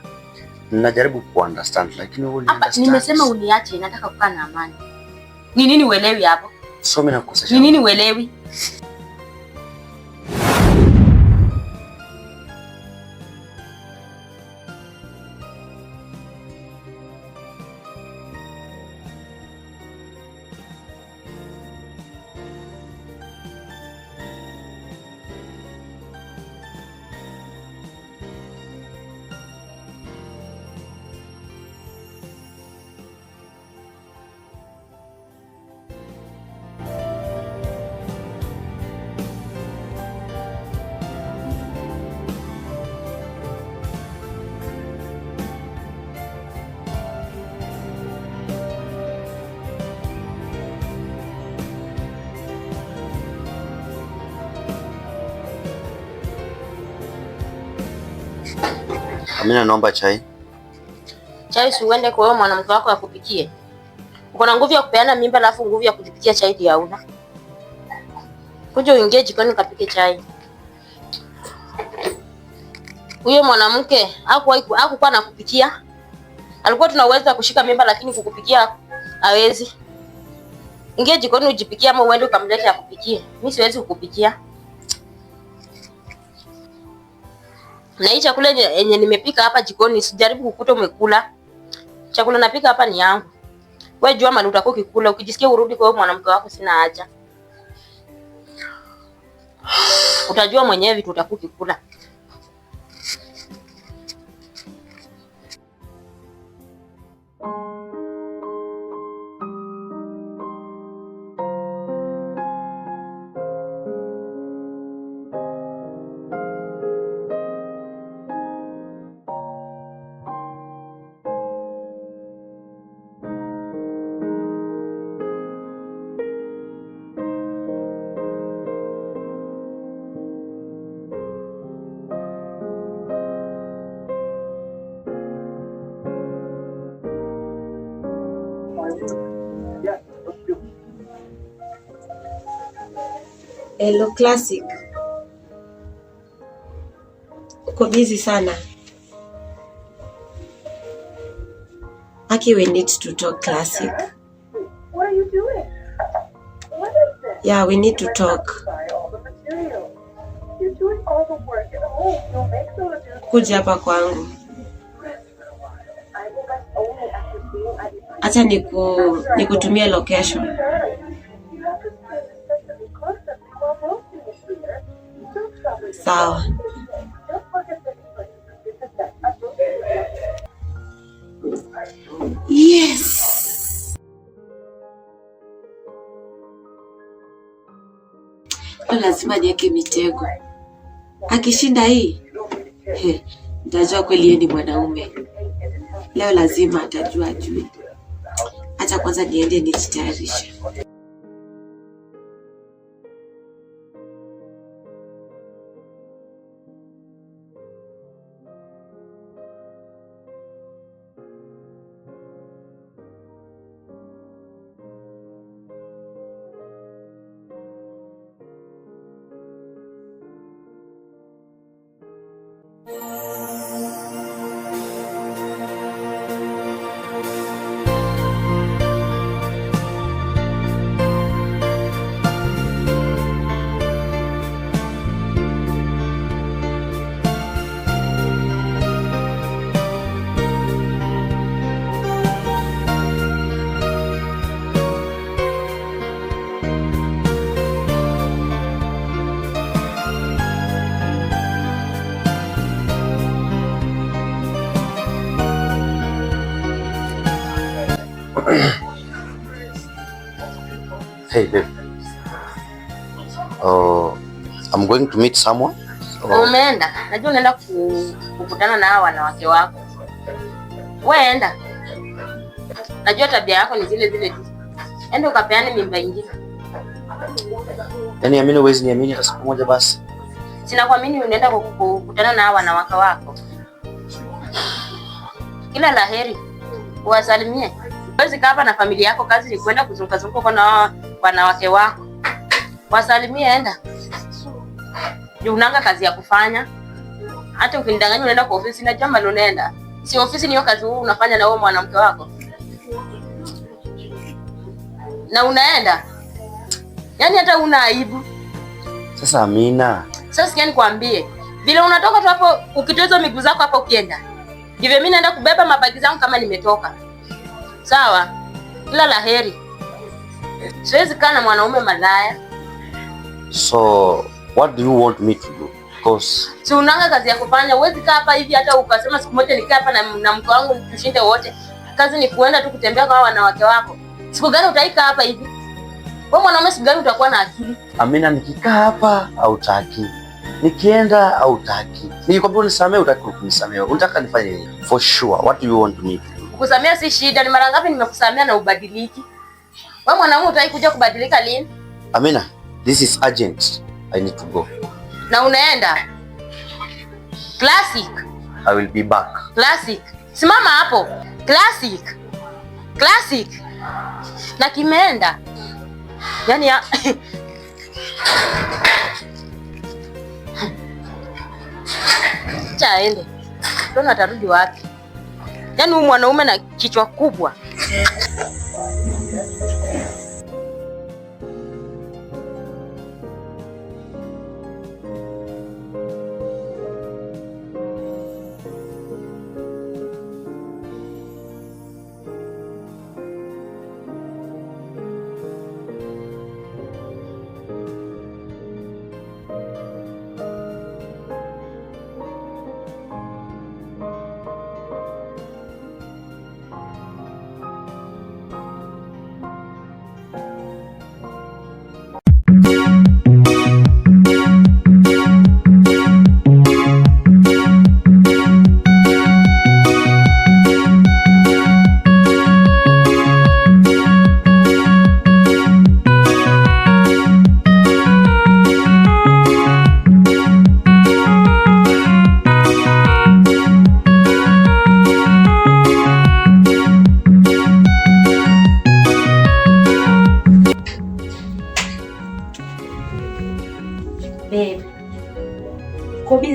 Najaribu kuunderstand lakini wewe understand. Nimesema uniache, nataka kukaa na amani. Ni nini uelewi hapo? So mimi nakukosesha. Ni nini uelewi? Amina, naomba chai. Chai si uende kwa wewe mwanamke wako akupikie. Uko na nguvu ya kupeana mimba alafu nguvu ya kujipikia chai ndio hauna. Kuja uingie jikoni kapike chai. Huyo mwanamke hakuwa anakupikia. Alikuwa tuna uwezo wa kushika mimba lakini kukupikia hawezi. Ingia jikoni ujipikie ama uende ukamlete akupikie. Mimi siwezi kukupikia. Na hii chakula yenye nimepika hapa jikoni sijaribu kukuta umekula. Chakula napika hapa ni yangu. Wewe jua mali utakuwa ukikula, ukijisikia urudi kwa wewe mwanamke wako sina haja. Utajua mwenyewe vitu utakuwa ukikula. Hello Classic. Uko busy sana. Aki, we need to talk Classic. What are you doing? What is this? Yeah, we need to talk. You're doing all the work at home. You'll make so to do. Kuja hapa kwangu. Acha nikutumie location. Sawa. Yes. Lazima niweke mitego. Akishinda hii, nitajua kweli yeye ni mwanaume. Leo lazima atajua ajue. Acha kwanza niende nijitayarishe. Hey babe. I'm going to meet someone. Umeenda? Najua unaenda kukutana na hawa wanawake wako. Wewe enda. Najua tabia yako ni zile zile tu. Enda ukapeane mimba nyingine. Yaani Amina, huwezi niamini hata siku moja basi. Sina kuamini unaenda kukutana na wanawake wako. Kila laheri. Uwasalimie. Huwezi kaa hapa na familia yako, kazi ni kwenda kuzunguka kwa wanawake wako. Wasalimie, enda. Unanga kazi ya kufanya. Hata ukinidanganya unaenda kwa ofisi na jamba unaenda. Si ofisi niyo kazi huu unafanya na wewe mwanamke wako. Na unaenda. Yaani hata una aibu. Sasa Amina. Sasa sikia nikwambie. Vile unatoka tu hapo ukitoza miguu zako hapo ukienda. Ndivyo mimi naenda kubeba mabagi zangu kama nimetoka. Sawa? Kila laheri. Siwezi kaa na mwanaume malaya. So, what do you want me to do? Because si unanga kazi ya kufanya, huwezi kaa hapa hivi hata ukasema siku moja nikaa hapa na mke wangu tushinde wote. Kazi ni kuenda tu kutembea kwa wanawake wako. Siku gani utaika hapa hivi? Wewe mwanaume siku gani utakuwa na akili? Amina, nikikaa hapa hautaki. Nikienda hautaki. Nikikwambia unisamee utaki kunisamea. Unataka nifanye nini? For sure, what do you want me to do? Kukusamea si shida, ni mara ngapi nimekusamea na ubadiliki? Wewe mwanaume utaki kuja kubadilika lini? Amina, this is urgent. I need to go. Na unaenda? Classic. I will be back. Classic. Simama hapo. Classic. Classic. Na kimeenda. Yaani ya chaende. Ndio atarudi wapi? Yaani huyu mwanaume na kichwa kubwa.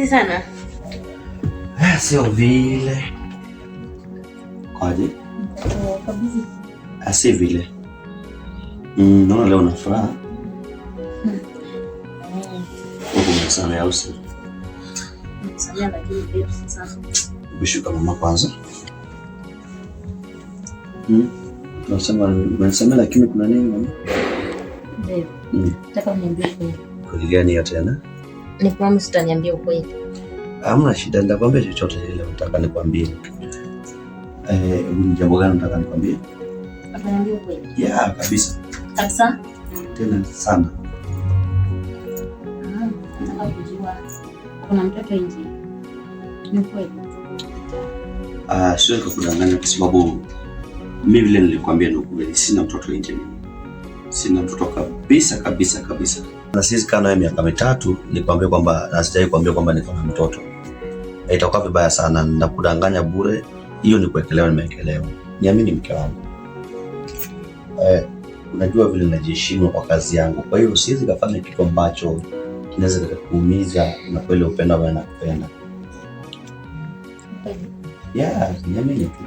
Sana. Sio vile. Kwaje? Kabisa. Si vile. Naona leo una furaha. Uko sana ya usi. Msania lakini babe sasa. Bishuka mama kwanza. Unasema lakini kuna nini mama? Babe. Nataka uniambie kweli gani yote tena? Ni promise utaniambia ukweli. Hamna shida, nitakwambia chochote ile unataka nikwambie. Ni jambo gani unataka nikwambie? Utaniambia ukweli? Yeah, kabisa. Kabisa? Tena sana. Nataka kujua kuna mtoto nje. Ni kweli? Siwezi kukudanganya kwa sababu mimi vile nilikwambia ni ukweli, sina mtoto nje mimi. Sina mtoto kabisa. Na sisi kana miaka 3 nikwambia kwamba na sijai kuambia kwamba niko na mtoto. Itakuwa vibaya sana, nakudanganya bure. Hiyo ni kuekelewa, nimeekelewa. Niamini mke wangu. Unajua vile najiheshimu kwa kazi yangu. Kwa hiyo siwezi kufanya kitu ambacho kinaweza kukuumiza na kweli upenda wewe na kupenda. Yeah, niamini tu.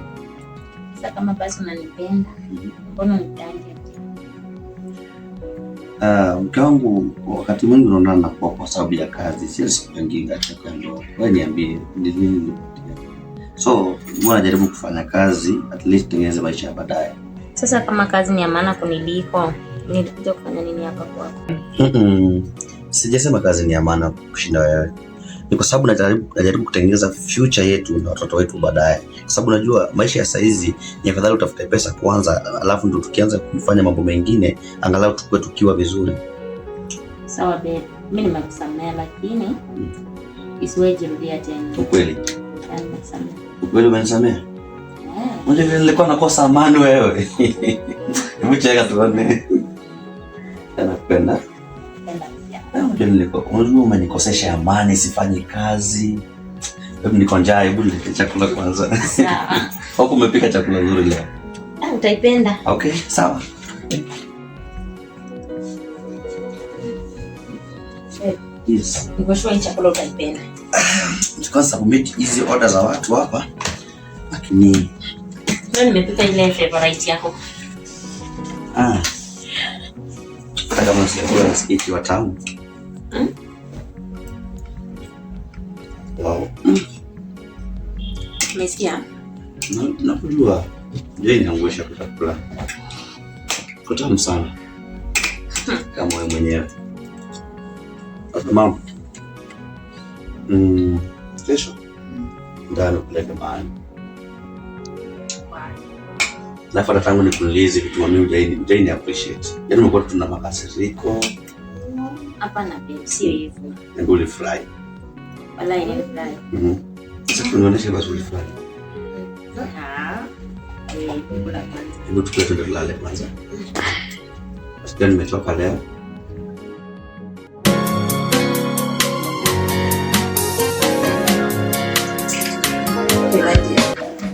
Sasa kama basi unanipenda, mbona unitanje? Mke wangu wakati mwingi unaona nakuwa kwa sababu ya kazi, siwezi kupangia katika ndoa. Wewe niambie ni nini? So, mbona jaribu kufanya kazi at least tengeneze maisha ya baadaye. Sasa kama kazi ni ya maana kuniliko, nilikuja kufanya nini hapa kwako? Sijasema kazi ni ya maana kushinda wewe. Ni kwa sababu najaribu kutengeneza future yetu na watoto wetu baadaye. Kwa sababu najua maisha ya saizi ni afadhali utafute pesa kwanza, alafu ndio tukianza kufanya mambo mengine angalau tukue tukiwa vizuri. Sawa babe, mimi nimekusamea lakini isiwe jirudia tena. Ukweli? Nimekusamea. Ukweli umenisamea? Unajua vile nilikuwa nakosa amani wewe. Hebu cheka tuone. Nakupenda. Napenda pia. Unajua umenikosesha amani, sifanyi kazi. Hebu niko njaa, hebu nilete chakula kwanza. Sawa. Huko umepika chakula nzuri leo. Utaipenda. Okay, sawa. Yes. Niko sure hii chakula utaipenda. Tukao submit hizi order za watu hapa. Lakini leo nimepika ile favorite yako. Hata kama sijakula nasikia ikiwa tamu. Wow. Umesikia? Nakujua. Je, inaangusha kutakula. Kwa tamu sana. Kama wewe mwenyewe. Mama. Kesho. Ndani kuleta mahali. Nafuata tangu nikuulize vitu mimi hujaini appreciate. Yaani umekuwa tuna makasiriko. Hapana babe, sio hivyo. Ndio ulifurahi. Wallahi nilifurahi. Sasa tunaonesha basi ulifurahi. Hebu tukue tuende tulale kwanza. Sasa nimechoka leo.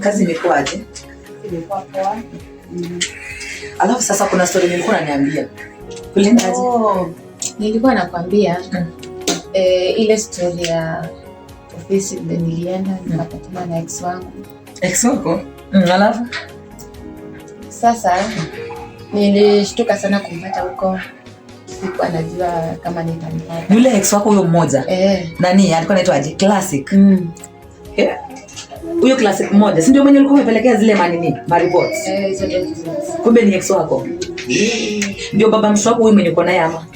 Kazi imekuaje? Ilikuwa poa. Alafu sasa kuna story nilikuwa naniambia. Kulindaje? Nilikuwa nakwambia ile story ya ofisi ndio nilienda nikapatana na ex wangu. Ex wako? Alafu sasa nilishtuka sana kumpata huko. Sikuwa najua kama nitampata. Yule ex wako huyo mmoja? Nani alikuwa anaitwa aje? Classic. Huyo Classic mmoja, si ndio mwenye ulikuwa umepelekea zile ma reports? Kumbe ni ex wako. Ndio baba msho wako huyo mwenye uko naye ama?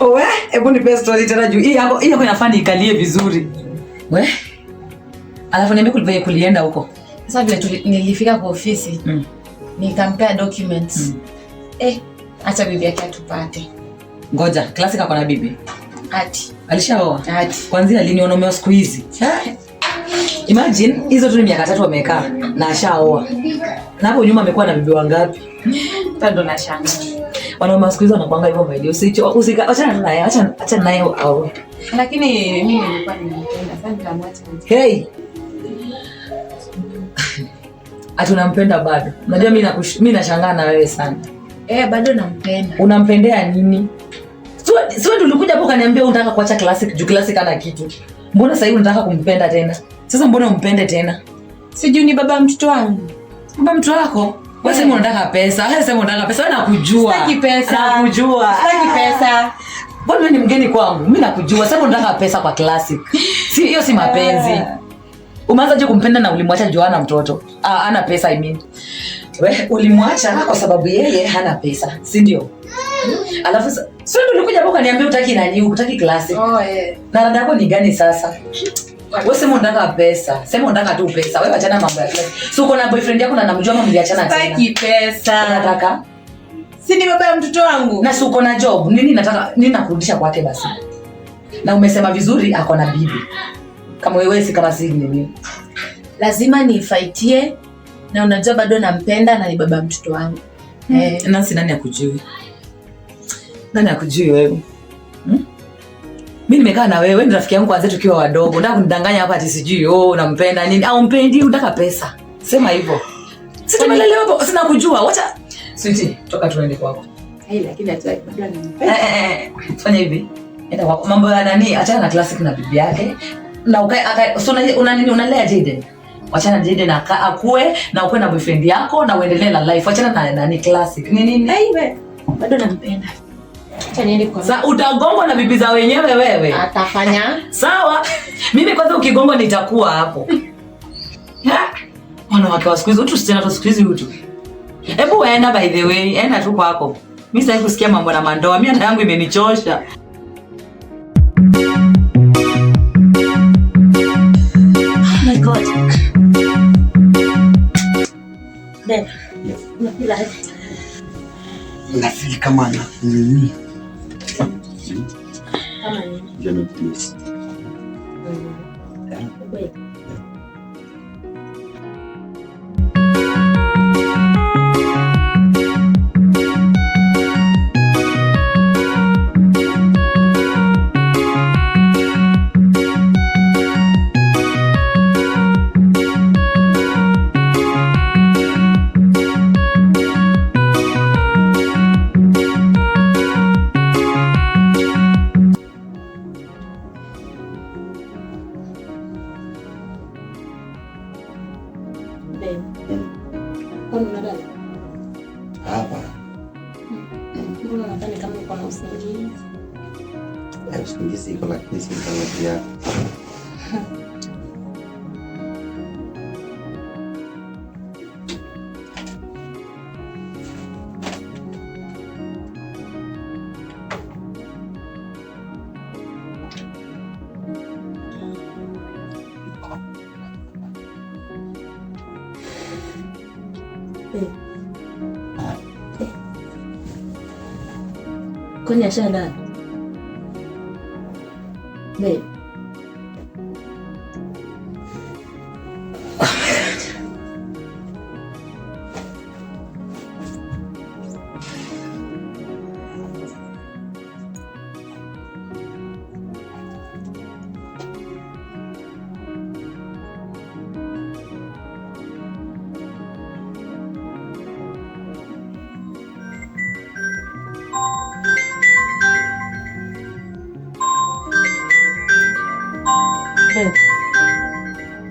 Owe, hebu nipe story tena juu. Hii hapo inafanya ikalie vizuri. We? Alafu niambie kulienda huko. Sasa vile nilifika kwa ofisi, nikampea documents. Acha bibi yake atupate. Ngoja, Classic ako na bibi? Ati. Alishaoa? Ati. Kwanza lini wanaomewa siku hizi? Imagine hizo tu ni miaka 3 wamekaa na ashaoa. Na hapo nyuma amekuwa na bibi wangapi? Bado nashangaa. Wanaume siku hizo wanakuanga hivyo maideo. Acha naye, acha naye au. Lakini mimi nilikuwa nimempenda. Sasa nitamwacha. Hey. Atunampenda bado. Unajua mimi nashangaa na wewe sana. Bado nampenda. Unampendea nini? Sio ndio ulikuja hapo kaniambia unataka kuacha Classic, juu Classic ana kitu. Mbona sasa hivi unataka kumpenda tena? Sasa mbona umpende tena? Sijui ni baba mtoto wangu. Baba mtoto wako? Wewe sema unataka pesa. Wewe sema unataka pesa. Wewe nakujua. Sitaki pesa. Nakujua. Sitaki pesa. Mbona wewe ni mgeni kwangu? Mimi nakujua. Sasa unataka pesa kwa Classic. Si hiyo si mapenzi. Umeanza je kumpenda na ulimwacha Joanna mtoto? Hana pesa I mean. Wewe ulimwacha kwa sababu yeye hana pesa, si ndio? Alafu sio ndio ulikuja hapo kaniambia utaki nani, utaki Classic. Na dada yako ni gani sasa? Wewe sema unataka pesa. Sema unataka tu pesa. Wewe achana mambo ya Classic. So uko na boyfriend yako na namjua mama mliachana tena. Sitaki pesa. Unataka? Si ni baba ya mtoto wangu. Na si uko na job. Nini nakurudisha kwake basi? Na umesema vizuri ako na bibi. Kama wewe si kama si nini. Lazima nifaitie na unajua bado nampenda na ni baba mtoto wangu. Nancy nani akujui? Nani akujui wewe? Mimi nimekaa na wewe, ni rafiki yangu kwanza tukiwa wadogo. Unataka kunidanganya hapa ati sijui unampenda nini? Au umpendi unataka pesa? Sema hivyo. Sisi tumelelewa hapo, sina kujua. Wacha Sweetie, toka tuende kwako. Lakini hata bado anampenda. Fanya hivi. Enda kwako. Mambo ya nani? Achana na Classic na bibi yake. Na una nini unalea Jaden? Wachana na Jaden akue na ukue na boyfriend yako na uendelee na life. Wachana na nani Classic. Nini? Bado nampenda. Acha niende kwa. Sasa utagongwa na bibi za wenyewe wewe. Atafanya. Sawa. Mimi kwanza ukigongwa nitakuwa hapo. Wanawake wa siku hizi usichana tu siku hizi utu. Hebu enda by the way, enda tu kwako. Mimi sitaki kusikia mambo na mandoa. Mimi hata yangu imenichosha. Oh my God. Dad, unafeel aje? Nafeel kama na nini? Kama nini? Jana please. Kwani unadala? Hapa. Mbona nadhani kama uko na usingizi? Usingizi iko lakini si kama pia. Kwani ashalala? Babe.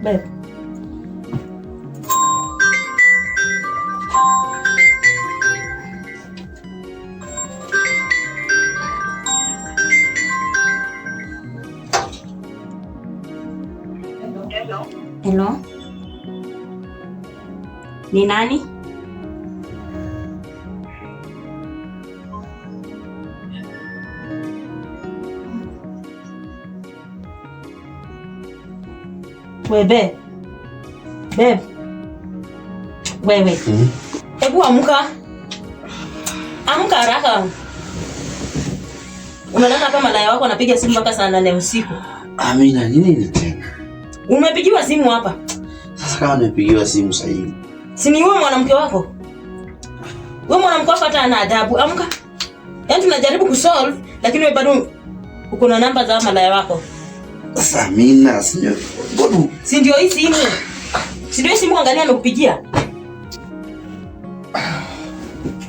Babe. Hello? Ni nani? Wewe. Wewe. Hebu amka. Amka haraka. Umelala kama malaya wako anapiga simu mpaka saa 8 usiku. Amina, nini tena? Umepigiwa simu hapa. Sasa kama nimepigiwa simu sasa hivi. Si ni wewe mwanamke wako? Wewe mwanamke wako hata ana adabu. Amka. Yaani tunajaribu kusolve lakini wewe bado uko na namba za malaya wako. Sasa Amina, sio. Bodu. Si ndio hii simu? Si ndio simu angalia amekupigia?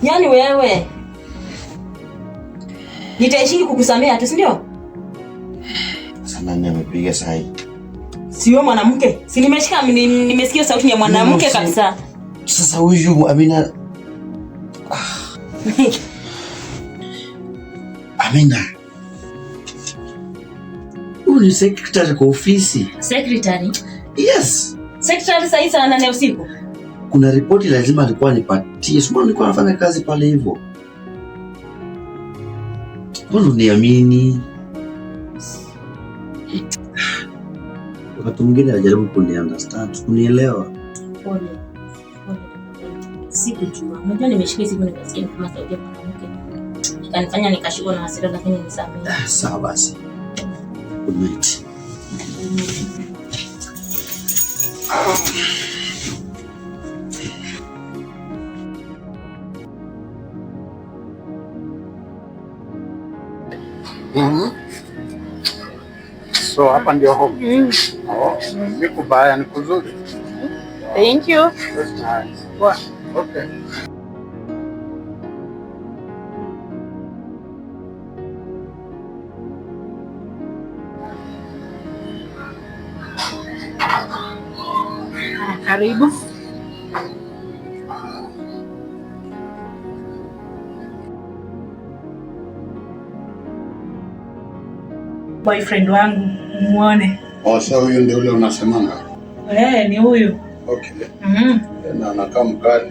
Yaani wewe. Nitaishi kukusamea tu, si ndio? Sasa nani amepiga saa hii? Sio mwanamke. Si nimeshika nimesikia sauti ya mwanamke kabisa. Sasa huyu Amina. Amina. Huyu secretary kwa ofisi. Secretary? Yes. Secretary saa 8 usiku. Kuna ripoti lazima alikuwa nipatie. Sio nilikuwa nafanya kazi pale hivyo. Mbona uniamini? Wakati mwingine anajaribu kuni-understand, kunielewa. Pole. Sikujua. Unajua nimeshika simu nikasikia kama sauti ya mwanamke. Ikanifanya nikashikwa na hasira lakini nisamehe. Sawa basi. Good night. So hapa ndio home. Oh, ni kubaya, ni kuzuri. Thank you. That's nice. Wow. Okay. Karibu. Boyfriend wangu muone. Oh, so huyu ndio ule unasemanga? Ni huyu. Okay. Na anakaa mkali.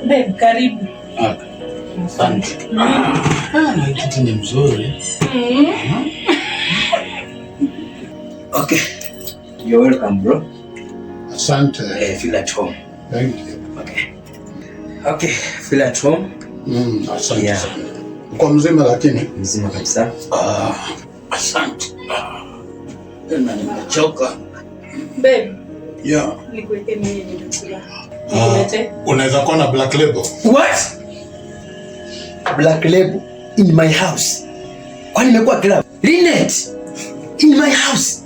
Babe, karibu. Asante. Na kitu ni mzuri. Okay. You're welcome, bro. Asante. Feel at home. Thank you. Okay, feel at home. Asante. Yeah. Uko mzima lakini? Mzima kabisa. Asante. Na nimechoka. Babe. Yeah. Nikuweke mimi nitakula. Nikulete. Unaweza kuwa na black label. What? Black label in my house. Kwani nimekuwa club? Linet in my house.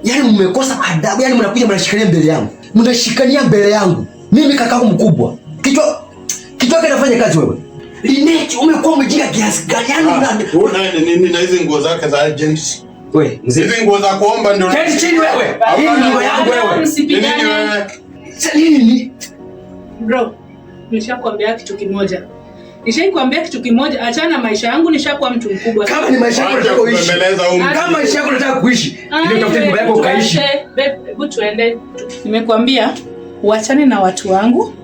Yaani mmekosa adabu, yaani mnakuja mnashikania mbele yangu. Mnashikania mbele yangu. Mimi kakako mkubwa. Kichwa kinafanya kazi wewe. Linet, umekuwa umejia kiasi gani? Yaani una nini na hizo nguo zake za agents? Wewe, mzee. Hizo nguo za kuomba ndio. Keti chini wewe. Hii ni nguo yangu wewe. Nini wewe? Sasa nini? Bro, nishakwambia kitu kimoja. Nishakwambia kitu kimoja, achana na maisha yangu, nishakuwa mtu mkubwa. Kama ni maisha yako unataka kuishi. Kama maisha yako unataka kuishi, ndio utafute nyumba yako ukaishi. Hebu tuende. Nimekwambia uachane na watu wangu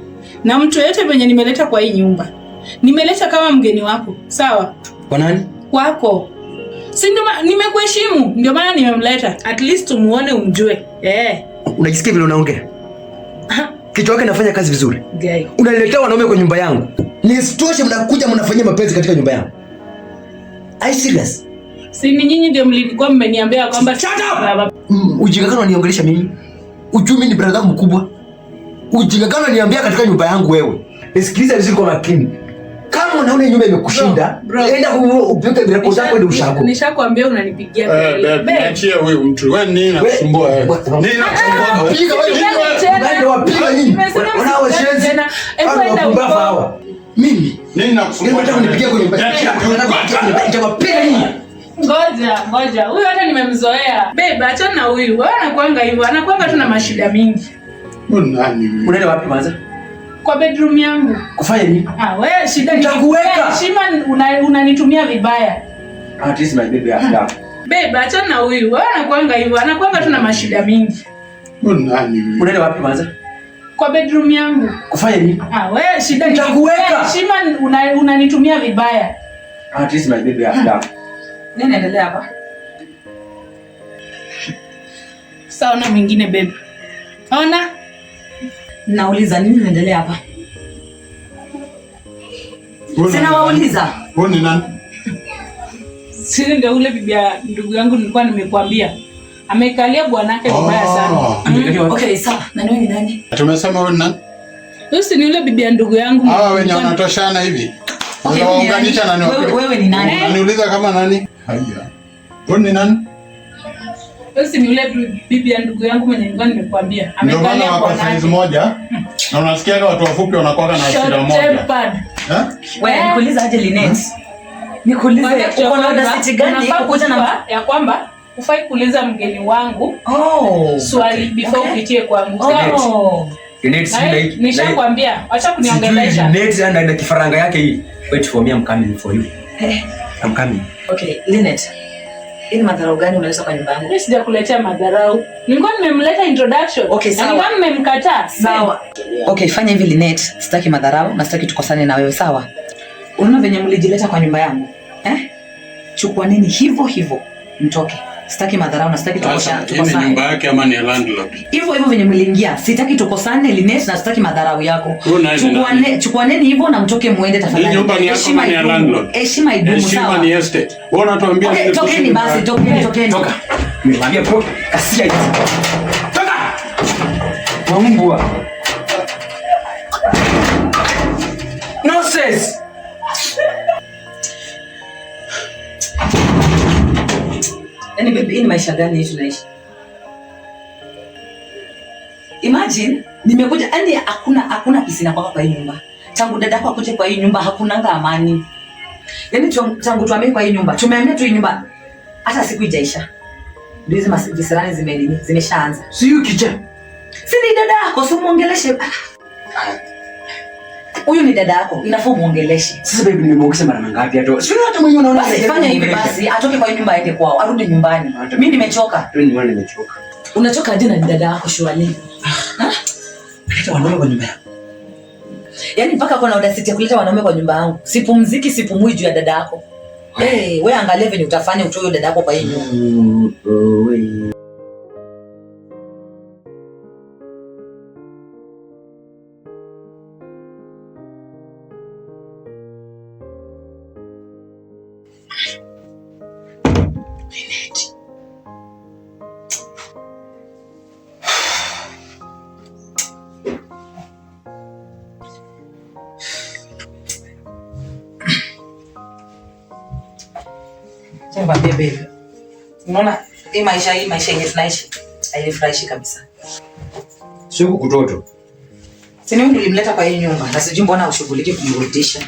na mtu yeyote venye nimeleta kwa hii nyumba. Nimeleta kama mgeni wako, sawa? Kwa nani? Kwako. Si ndio nimekuheshimu, ndio maana nimemleta. At least umuone umjue. Unajisikia vile unaongea? Kichwa chako kinafanya kazi vizuri. Gay. Unaniletea wanaume kwa nyumba yangu. Nisitoshe mnakuja mnafanyia mapenzi katika nyumba yangu. Are you serious? Si ni nyinyi ndio mlikuwa mmeniambia kwamba shut up. Ujinga gani unaniongelesha mimi? Ujui mimi ni brother mkubwa. Ujinga gani unaniambia katika nyumba yangu wewe? Nisikilize vizuri kwa makini. Kama unaona nyumba imekushinda, enda upige record zako ndio ushago. Nishakwambia unanipigia kelele. Niachie huyu mtu. Wewe nini nakusumbua wewe? Nini nakusumbua? Piga wewe. Ndio wapiga nini? Wanao shenzi. Enda ubafa. Mimi nini nakusumbua? Nataka unipigie kwa nyumba yako. Nitawapiga nini? Ngoja. Huyu hata nimemzoea. Babe, achana na huyu. Wewe anakuanga hivyo. Anakuanga tu na mashida mingi. Nani? Unaenda wapi kwanza? Kwa bedroom yangu. Kufanya nini? Wewe shida nitakuweka. Heshima unanitumia vibaya. At least my baby after. Babe, achana na huyu. Wewe anakuanga hivyo. Anakuanga tu na mashida mingi. Nani? Unaenda wapi kwanza? Kwa bedroom yangu. Kufanya nini? Wewe shida nitakuweka. Heshima unanitumia vibaya. At least my baby after. Nini inaendelea hapa? Saona mwingine babe. Ona? Nauliza nini inaendelea hapa? Sina wauliza. Wewe ni nani? Sisi ndio ule bibi ya ndugu yangu nilikuwa nimekuambia. Amekalia bwanake vibaya sana. Okay, sawa. Na wewe ni nani? Tumesema wewe ni nani? Sisi ni ule bibi ya ndugu yangu. Hawa wenye wanatoshana hivi. Unawaunganisha na nani? Wewe ni nani? Unaniuliza kama nani? Haya. Wewe ni nani? Sisi ni ule bibi ya ndugu yangu mwenye nilikuwa nimekuambia. Amekalia bwanake size moja. Na unasikia watu wafupi wanakuwa na hasira moja. Wewe nikuuliza aje Linet? Nikuulize uko na audacity gani kukuja na ya kwamba ufai kuuliza mgeni wangu swali before upitie kwangu. Nishakwambia acha kuniongelesha. Linet na kifaranga yake hii. Wait for me, I'm coming for you. I'm coming. Okay, Linet. Ini madharau gani unaleta kwa nyumba yangu? Mimi sijakuletea madharau. Nilikuwa nimemleta introduction. Okay, sawa. Nilikuwa nimemkataa. Sawa. Okay, fanya hivi Linet. Sitaki madharau na sitaki tukosane na wewe, sawa? Unaona venye mlijileta kwa nyumba yangu? Chukua nini hivyo mtoke. Sitaki madharau na sitaki tukosane. Ni nyumba yake ama ni landlord? Hivyo venye mliingia. Sitaki tukosane Linet na sitaki madharau yako. Chukua nini hivyo na mtoke muende tafadhali. Ni nyumba ni yako ama ni landlord? Heshima idumu, sawa? Heshima ni estate. Wewe unatuambia okay, tokeni basi, tokeni. Toka. Nimwambia toka. Kasia hizi. Toka. Mbwa. Nonsense. Yaani baby, ni maisha gani hivi tunaishi? Imagine nimekuja, yani hakuna peace na kwa hii nyumba. Tangu dada yako akuje kwa hii nyumba hakunanga amani. Yaani tangu tuamie kwa hii nyumba, tumehamia tu hii nyumba hata siku ijaisha. Ndio hizo visirani zimeshaanza. Si you kicha. Si ni dada yako, si muongeleshe. Huyu ni dada yako, inafaa muongeleshe. Sasa baby, nimeongea mara ngapi hata? Sio hata mwenyewe unaona. Basi fanya hivi basi, atoke kwa hii nyumba aende kwao, arudi nyumbani. Mimi nimechoka. Wewe nimechoka. Unachoka aje na dada yako shwali? Leta wanaume kwa nyumba yangu. Yaani mpaka kuna audacity ya kuleta wanaume kwa nyumba yangu. Sipumziki, sipumui juu ya dada yako. Wewe angalia venye utafanya utoe dada yako kwa hii nyumba. Sema baby. Unaona hii maisha yenyewe tunaishi hainifurahishi kabisa. Sio kutoto. Sini wewe nilimleta kwa hii nyumba na sijui mbona ushughulike kumrudisha.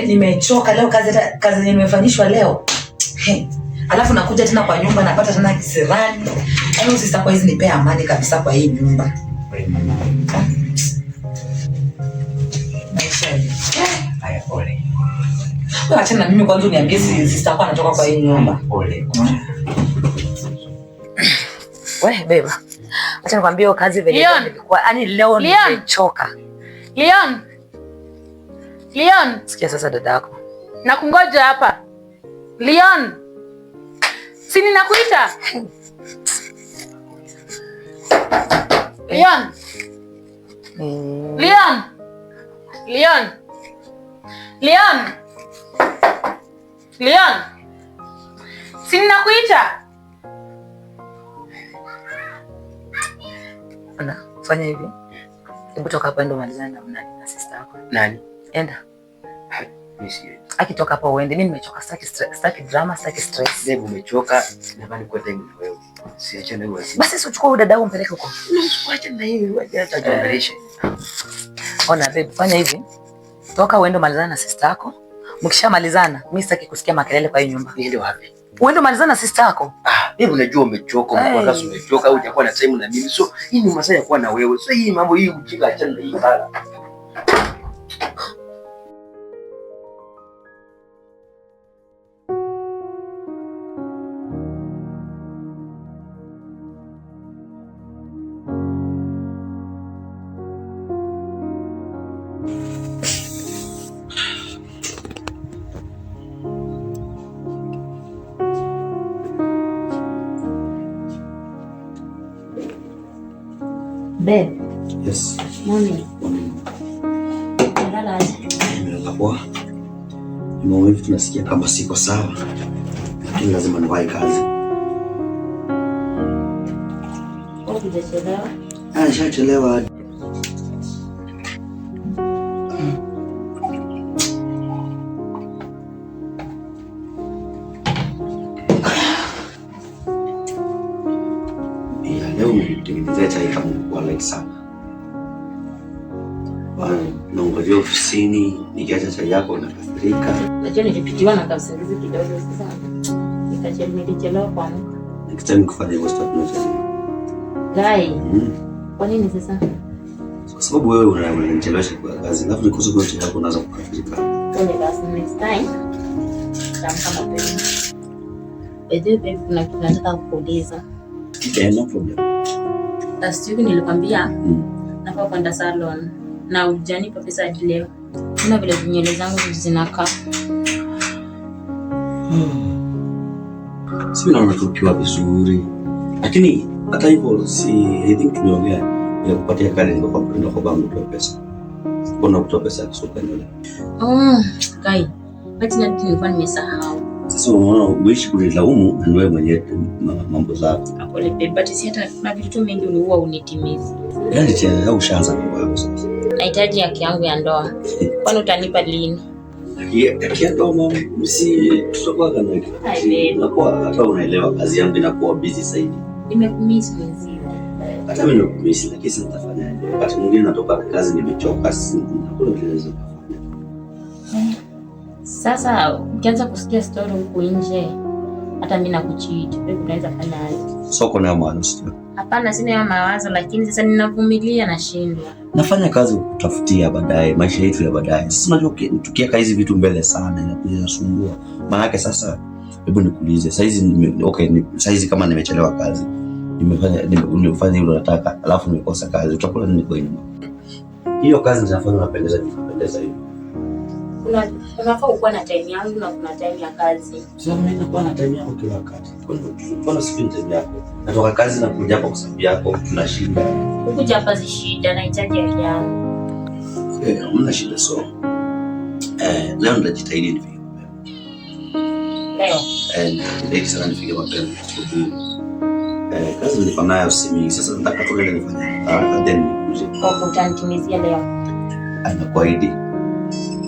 Nimechoka leo, kazi nimefanyishwa leo. Alafu nakuja tena kwa nyumba napata tena kisirani. Yaani sister kwa hizi nipea amani kabisa kwa hii nyumba. Maisha ni haya pole. Wewe acha na mimi kwanza uniambie sister kwa anatoka kwa hii nyumba. Pole. Wewe beba. Acha nikwambie kazi vile nilikuwa yani leo nimechoka. Leon. Sikia sasa dadako. Nakungoja hapa. Leon. Si ninakuita? Leon. Leon. Leon. Leon. Leon. Si ninakuita? Ana, fanya hivi. Hebu toka hapa ndo malizana na sister yako. Nani? Enda. Mimi akitoka hapa uende. Mimi nimechoka, sitaki drama, sitaki stress. Wewe umechoka, nadhani kwa time wewe. Siache na wewe. Basi si uchukue dada wangu mpeleke huko. Usiache na hiyo wewe hata jiongeleshe. Ona babe, fanya hivi. Toka uende malizana na sister yako. Mkishamalizana, mimi sitaki kusikia makelele kwa hiyo nyumba. Niende wapi? Uende malizana na sister yako. Wewe unajua umechoka, mpaka umechoka au utakuwa na time na mimi. So hii ni masaa ya kuwa na wewe. So hii mambo hii ujinga achana na hii hala. Babe. Yes. Morning. Nalala aje? Nimelala poa. Maumivu tunasikia kama siko sawa. Lakini lazima niwahi kazi. Hujachelewa? Nishachelewa. Leo nitengenezea chai kama kwa light sana. Naongojea ofisini, nikiacha chai yako nakasirika. Najua nilipitiwa na kausingizi kidogo sasa. Nilichelewa kuamka. Nikitaka kufanya hivyo sitakuchelewa. Gai. Kwa nini sasa? Kwa sababu wewe unanichelewesha kwa kazi. Alafu nikuhusu kwa chai yako unaanza kukasirika. Kwenye basi next time. Tamka mapema. Babe, kuna kitu nataka kukuuliza. Okay, no problem. Last week nilikwambia nafaa kwenda salon na hujanipa pesa hadi leo. Kuna vile nywele zangu zinakaa. Si naona tukiwa vizuri. Lakini hata hivyo I think tumeongea ya kupatia kadi ndio kwa bangu kwa pesa. Mbona kutoa pesa ya kusuka nywele? Kai. Basi na nilikuwa nimesahau. Sasa unaona uishi kunilaumu na wewe mwenyewe mambo zako. Pole babe, but si hata kuna vitu tu mingi huwa unitimizi. Yaani tena ushaanza mambo yako sasa. Nahitaji haki yangu ya ndoa. Kwani utanipa lini? Haki ya ndoa mama, msi tutakuwa kana hivi. Nakuwa hata unaelewa kazi yangu inakuwa busy zaidi. Nimekumiss mzee. Hata mimi nimekumiss lakini sasa nitafanyaje? Wakati mwingine natoka kazi nimechoka, hakuna vile naweza kufanya. Sasa ukianza kusikia story huku nje, hata mimi nakucheat. Wewe unaweza fanya aje? Soko na mawazo. Hapana, sina hiyo mawazo, lakini sasa ninavumilia na shindwa. Nafanya kazi kutafutia baadaye, maisha yetu ya baadaye. Sasa unajua tukiweka hizi vitu mbele sana inakuja nasumbua. Maana sasa hebu nikuulize, saizi kama nimechelewa kazi, nimefanya hilo nataka, alafu nimekosa kazi, utakula nini kwa nyumba? Hiyo kazi zinafanya unapendeza hivi. Unafaa kuwa na time yangu na kuna time ya kazi. Sasa mimi nakuwa na time yangu kila wakati. Mbona sipendi time yako? Natoka kazi na kuja hapa kwa sababu yako, tunashinda. Ukuja hapa si shida, nahitaji haki yangu. Hamna shida so. Leo nitajitahidi nifike mapema. Leo? Nitajitahidi sana nifike mapema. Kazi nilikuwa nayo si mingi. Sasa nataka tuende nifanye haraka then nikuje. Utanitimizia leo? Nakuahidi.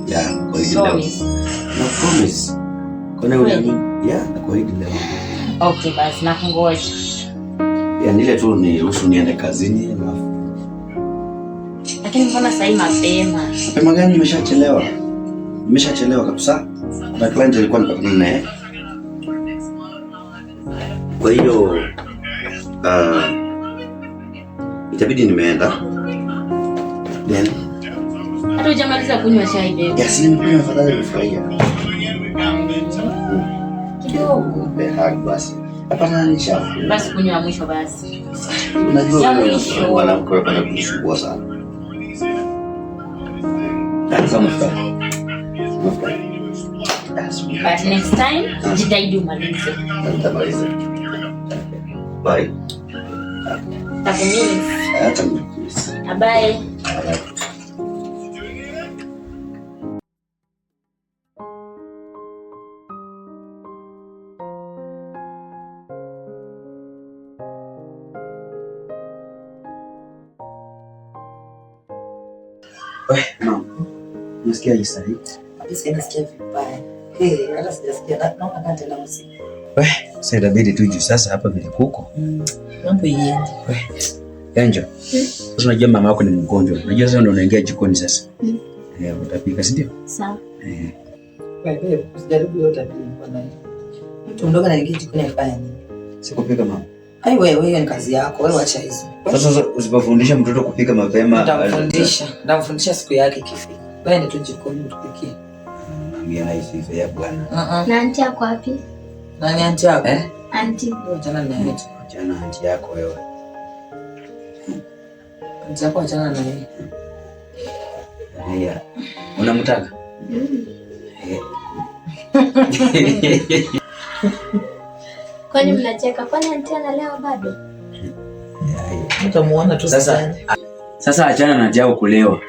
Yeah, kwa hiyo leo. Na promise. Kwa nini unaamini? Yeah, nakuahidi leo. Okay, basi nakungoja. Nile tu niruhusu niende kazini alafu. Lakini mbona sasa mapema? Mapema gani? Nimeshachelewa. Nimeshachelewa kabisa. Na client alikuwa nipatana naye. Kwa hiyo itabidi nimeenda. Then hata hujamaliza kunywa chai baby. Yes, nimekunywa afadhali nifurahia. Kidogo. Basi. Hapana nisha. Basi kunywa mwisho basi. Unajua mwanamke anapenda kunisumbua sana. Sasa mfika. But next time jitahidi umalize. Nitamaliza. Bye. Takumiss. Hata mkumiss. Bye. Mama. Unasikia jisai? Nasikia vibaya. Hata sijasikia naona kama tena msiku. Sasa inabidi tuje sasa hapa vile kuko. Mambo yeye. Angel. Sasa unajua mama yako ni mgonjwa. Unajua sasa ndio unaingia jikoni sasa. Utapika si ndio? Sawa. Wewe usijaribu yote kwa nani. Mtu mdogo anaingia jikoni afanye nini? Sikupika mama. Ai wewe hiyo ni kazi yako. Wewe acha hizo. Sasa usipofundisha mtoto kupika mapema, Nitamfundisha siku yake ikifika. Wewe ndio jikoni tupikie. Mimi na hivi ya bwana. Na aunti yako wapi? Nani aunti yako? Aunti. Achana na yeye. Achana na aunti yako wewe. Aunti yako achana na yeye. Haya. Unamtaka? Kwani mnacheka? Kwani aunti analea bado? Mtamuona tu sasa. Sasa achana na jao kulewa.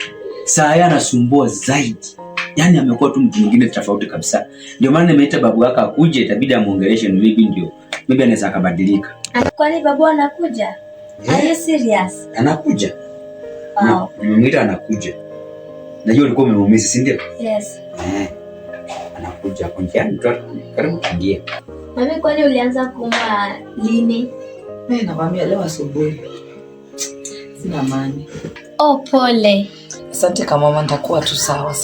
Saa yeye anasumbua zaidi. Yaani amekuwa tu mtu mwingine tofauti kabisa. Ndio maana nimeita babu yako akuje, itabidi amuongeleshe ndio. Maybe anaweza akabadilika. Kwani babu anakuja? Are you serious? Anakuja. Wow. Nimemwita anakuja. Najua ulikuwa umemuumiza, si ndio? Yes. Anakuja kwa njiani tu karibu kuingia. Mami, kwani ulianza kuuma lini? Mimi nakwambia leo asubuhi. Sina amani. Oh, pole. Asante kama mama, nitakuwa tu sawa.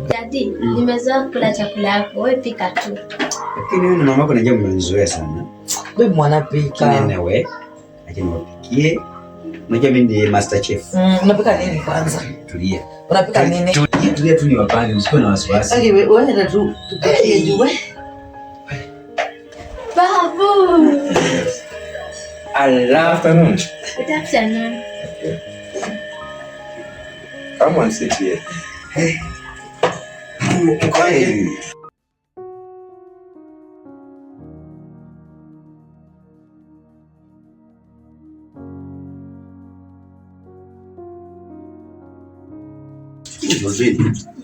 Daddy, nimezoea kula chakula yako. Wewe pika tu. Lakini wewe na mama yako najua mmenizoea sana. Wewe mwanapika. Wewe aje niwapikie. Unajua mimi ni master chef. Unapika nini kwanza? Tulia. Unapika nini? Tulia tu ni wapange, usikuwe na wasiwasi. Okay, wewe ndio tu tupikie juu wewe. Babu. Good afternoon. Good afternoon. Come on, sit here. Hey. Okay.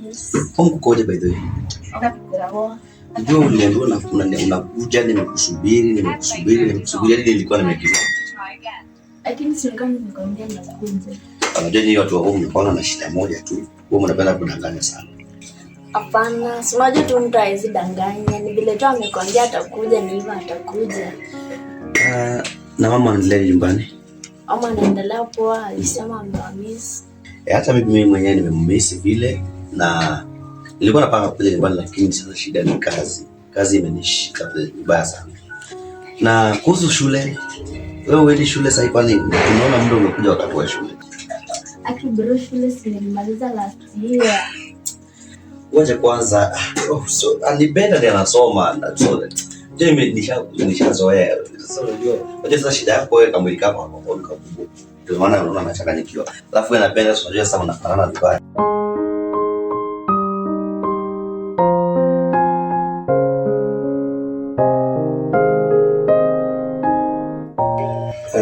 Yes. Koje by the way? Ndio uliambiwa unakuja, nimekusubiri hadi nilikuwa nimekimbia. Lakini singani nikwambia nakuja. Unajua ni watu wa huko mnaona na shida moja tu. Wewe mnapenda kudanganya sana. Hapana, si unajua tu mtu hawezi danganya. Ni vile tu amekwambia atakuja, ni hivyo atakuja. Na mama anaendelea nyumbani? Mama anaendelea poa, alisema amewamiss. Hata mimi mwenyewe nimemmisi vile, na nilikuwa napanga kuja nyumbani lakini sasa shida ni kazi. Kazi imenishika vibaya sana. Na kuhusu shule, wewe uende shule sasa kwani unaona muda umekuja wakati wa shule? Akibro shule silimaliza last year. Wacha kwanza so alibenda ndio anasoma na so mimi nishazoea. Sasa unajua sasa shida yako wewe kama ilikapa hapo kwa kubwa. Ndio maana unaona anachanganyikiwa. Alafu wewe unapenda unajua sasa unafanana vibaya.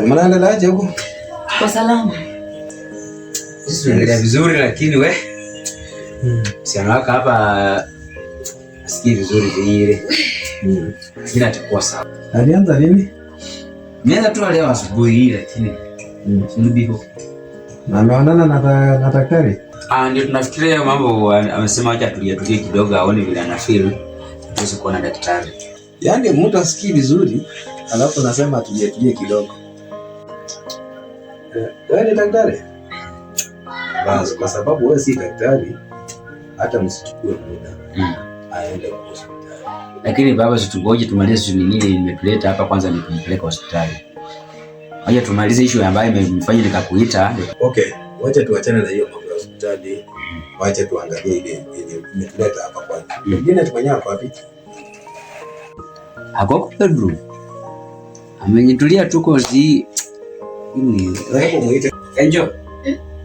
Mnaendeleaje huko? Kwa salama. Sisi tunaendelea vizuri lakini we siana wako hapa asikii vizuri vile. Kila atakuwa sawa. Alianza lini? Nianza tu leo asubuhi lakini sindipo. Na ameonana na daktari? Ndio tunafikiria mambo, amesema acha tulie kidogo aone vile anafeel. Tuweze kuona daktari. Yaani mtu asikii vizuri alafu nasema tulie kidogo. Wewe ni daktari? Basi kwa sababu wewe si daktari, hata msichukue muda aende hospitali. Lakini baba, situngoje tumalize nini nimetuleta hapa kwanza nikumpeleka hospitali. Wacha tumalize issue ambayo imemfanya nikakuita. Okay, wacha tuachane na hiyo mambo ya hospitali. Wacha tuangalie ile imetuleta hapa kwanza. Mwingine tumenya hapa wapi? Hako bedroom. Amenitulia tuko zi ini. Wewe muite. Enjo.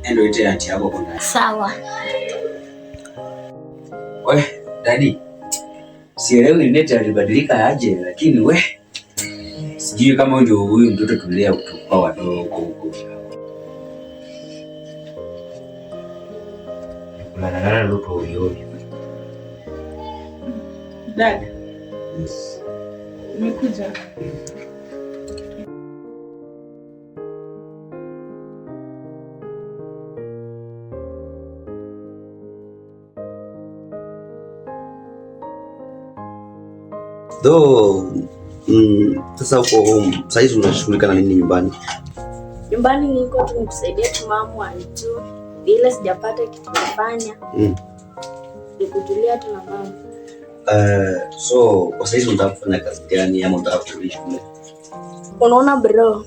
Endo ite anti yako kuna. Sawa. We, Daddy. Sielewi neti alibadilika aje, lakini we sijui kama ndio huyu mtoto tulea kutoka wadogo huko. Kulala lupo huyo. Dad. Nimekuja. Sasa uko home. Sasa hizi unashughulika na nini nyumbani? Nyumbani niko tu nikusaidia tu mamu tu. Bila sijapata kitu kufanya. Nikutulia tu na mama. So kwa sasa hizi unataka kufanya kazi gani ama unataka kurudi shule? Unaona bro,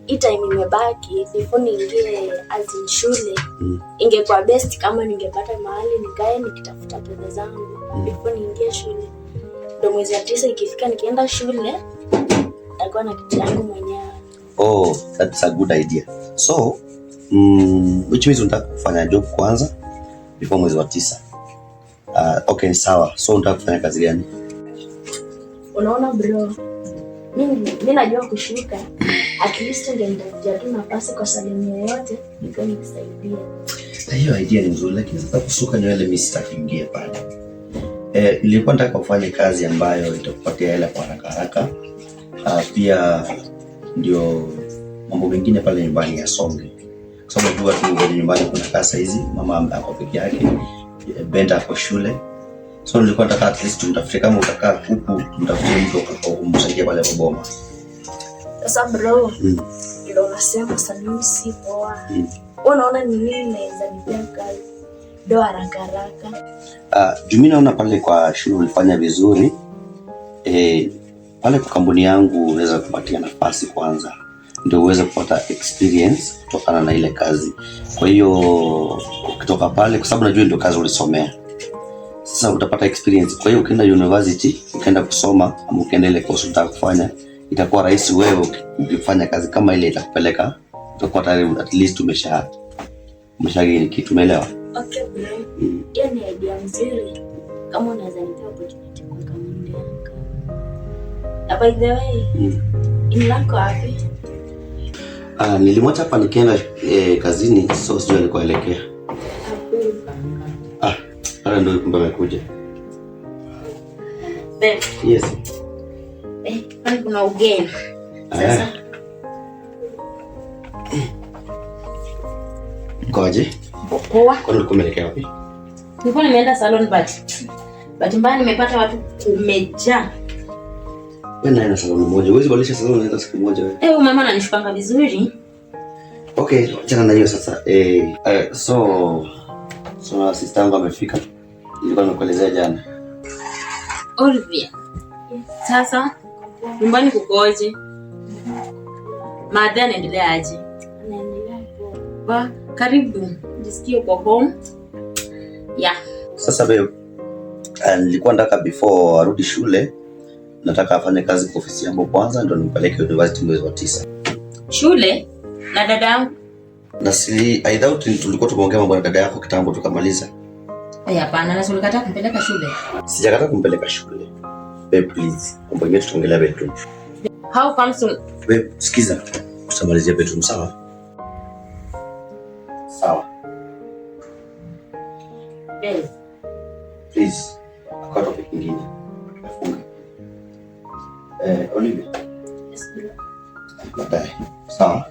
hii time imebaki before niingie azin shule. Ingekuwa best kama ningepata mahali nikae nikitafuta pesa zangu before niingie shule. Ndio mwezi wa 9 ikifika nikienda shule nitakuwa na kitu yangu mwenyewe. Oh, that's a good idea. So, which means unataka kufanya job kwanza before mwezi wa 9. Okay, sawa. So unataka kufanya kazi gani? Unaona bro, mimi najua kushuka. At least ningetafutia tu nafasi kwa saluni yoyote niko nikusaidia. Hiyo idea ni nzuri, lakini sasa kusuka nywele mimi sitaki ingie pale. Nilikuwa nataka ufanye kazi ambayo itakupatia hela kwa haraka. Pia ndio mambo mengine pale nyumbani yasonge. Kwa sababu tu watu nyumbani kuna kasa hizi, mama ako peke yake, Benta kwa shule. So nilikuwa nataka at least tumtafute, kama utakaa huku tumtafutie mtu akamsaidia pale kwa boma. Sasa bro, ndio unasema saluni si poa. Unaona ni nini naweza nipea kazi? Ndio haraka. Mimi naona pale kwa shule ulifanya vizuri. Pale kwa kampuni yangu unaweza kupatia nafasi kwanza ndio uweze kupata experience kutokana na ile kazi. Kwa hiyo ukitoka pale, kwa sababu najua ndio kazi ulisomea, sasa utapata experience. Kwa hiyo ukienda university, ukienda kusoma ama ukienda ile course unataka kufanya, itakuwa rahisi wewe ukifanya kazi kama ile itakupeleka, utakuwa tayari at least umeshagain kitu, umeelewa? Okay bro. Hiyo ni idea nzuri. Kama unaweza nipea opportunity kwa kampuni yako. By the way, inako wapi? Nilimwacha hapa nikienda kazini, so sijui alikoelekea. Hata ndio kumbe amekuja. Babe. Yes. Kwani kuna ugeni? Sasa. Ngoje. Poa. Kwani ulikuwa umeelekea wapi? Nilikuwa nimeenda salon but mbaya nimepata watu kumejaa. Wewe naenda salon moja. Huwezi badilisha salon hata siku moja wewe. Mama ananishukanga vizuri. Okay, achana na hiyo sasa. So sister yangu amefika. Nilikuwa nimekuelezea jana. Olivia. Sasa nyumbani kukoje? Maadha anaendelea aje? Anaendelea poa. Karibu. Jisikie uko home. Sasa babe, nilikuwa nataka before arudi shule, nataka afanye kazi kwa ofisi yangu kwanza ndio nimpeleke university mwezi wa 9. Shule na dada yangu? Na I doubt tulikuwa tumeongea mambo na dada yako kitambo tukamaliza. Hapana, na ulikataa kumpeleka shule. Sijakataa kumpeleka shule. Babe please, mambo yetu tutaongelea bedroom. How comes to... Babe, sikiza. Tutamalizia bedroom sawa? Sawa. Babe. Please, kwa topic nyingine. Funga. Olivia. Yes, bro. Baadaye. Sawa?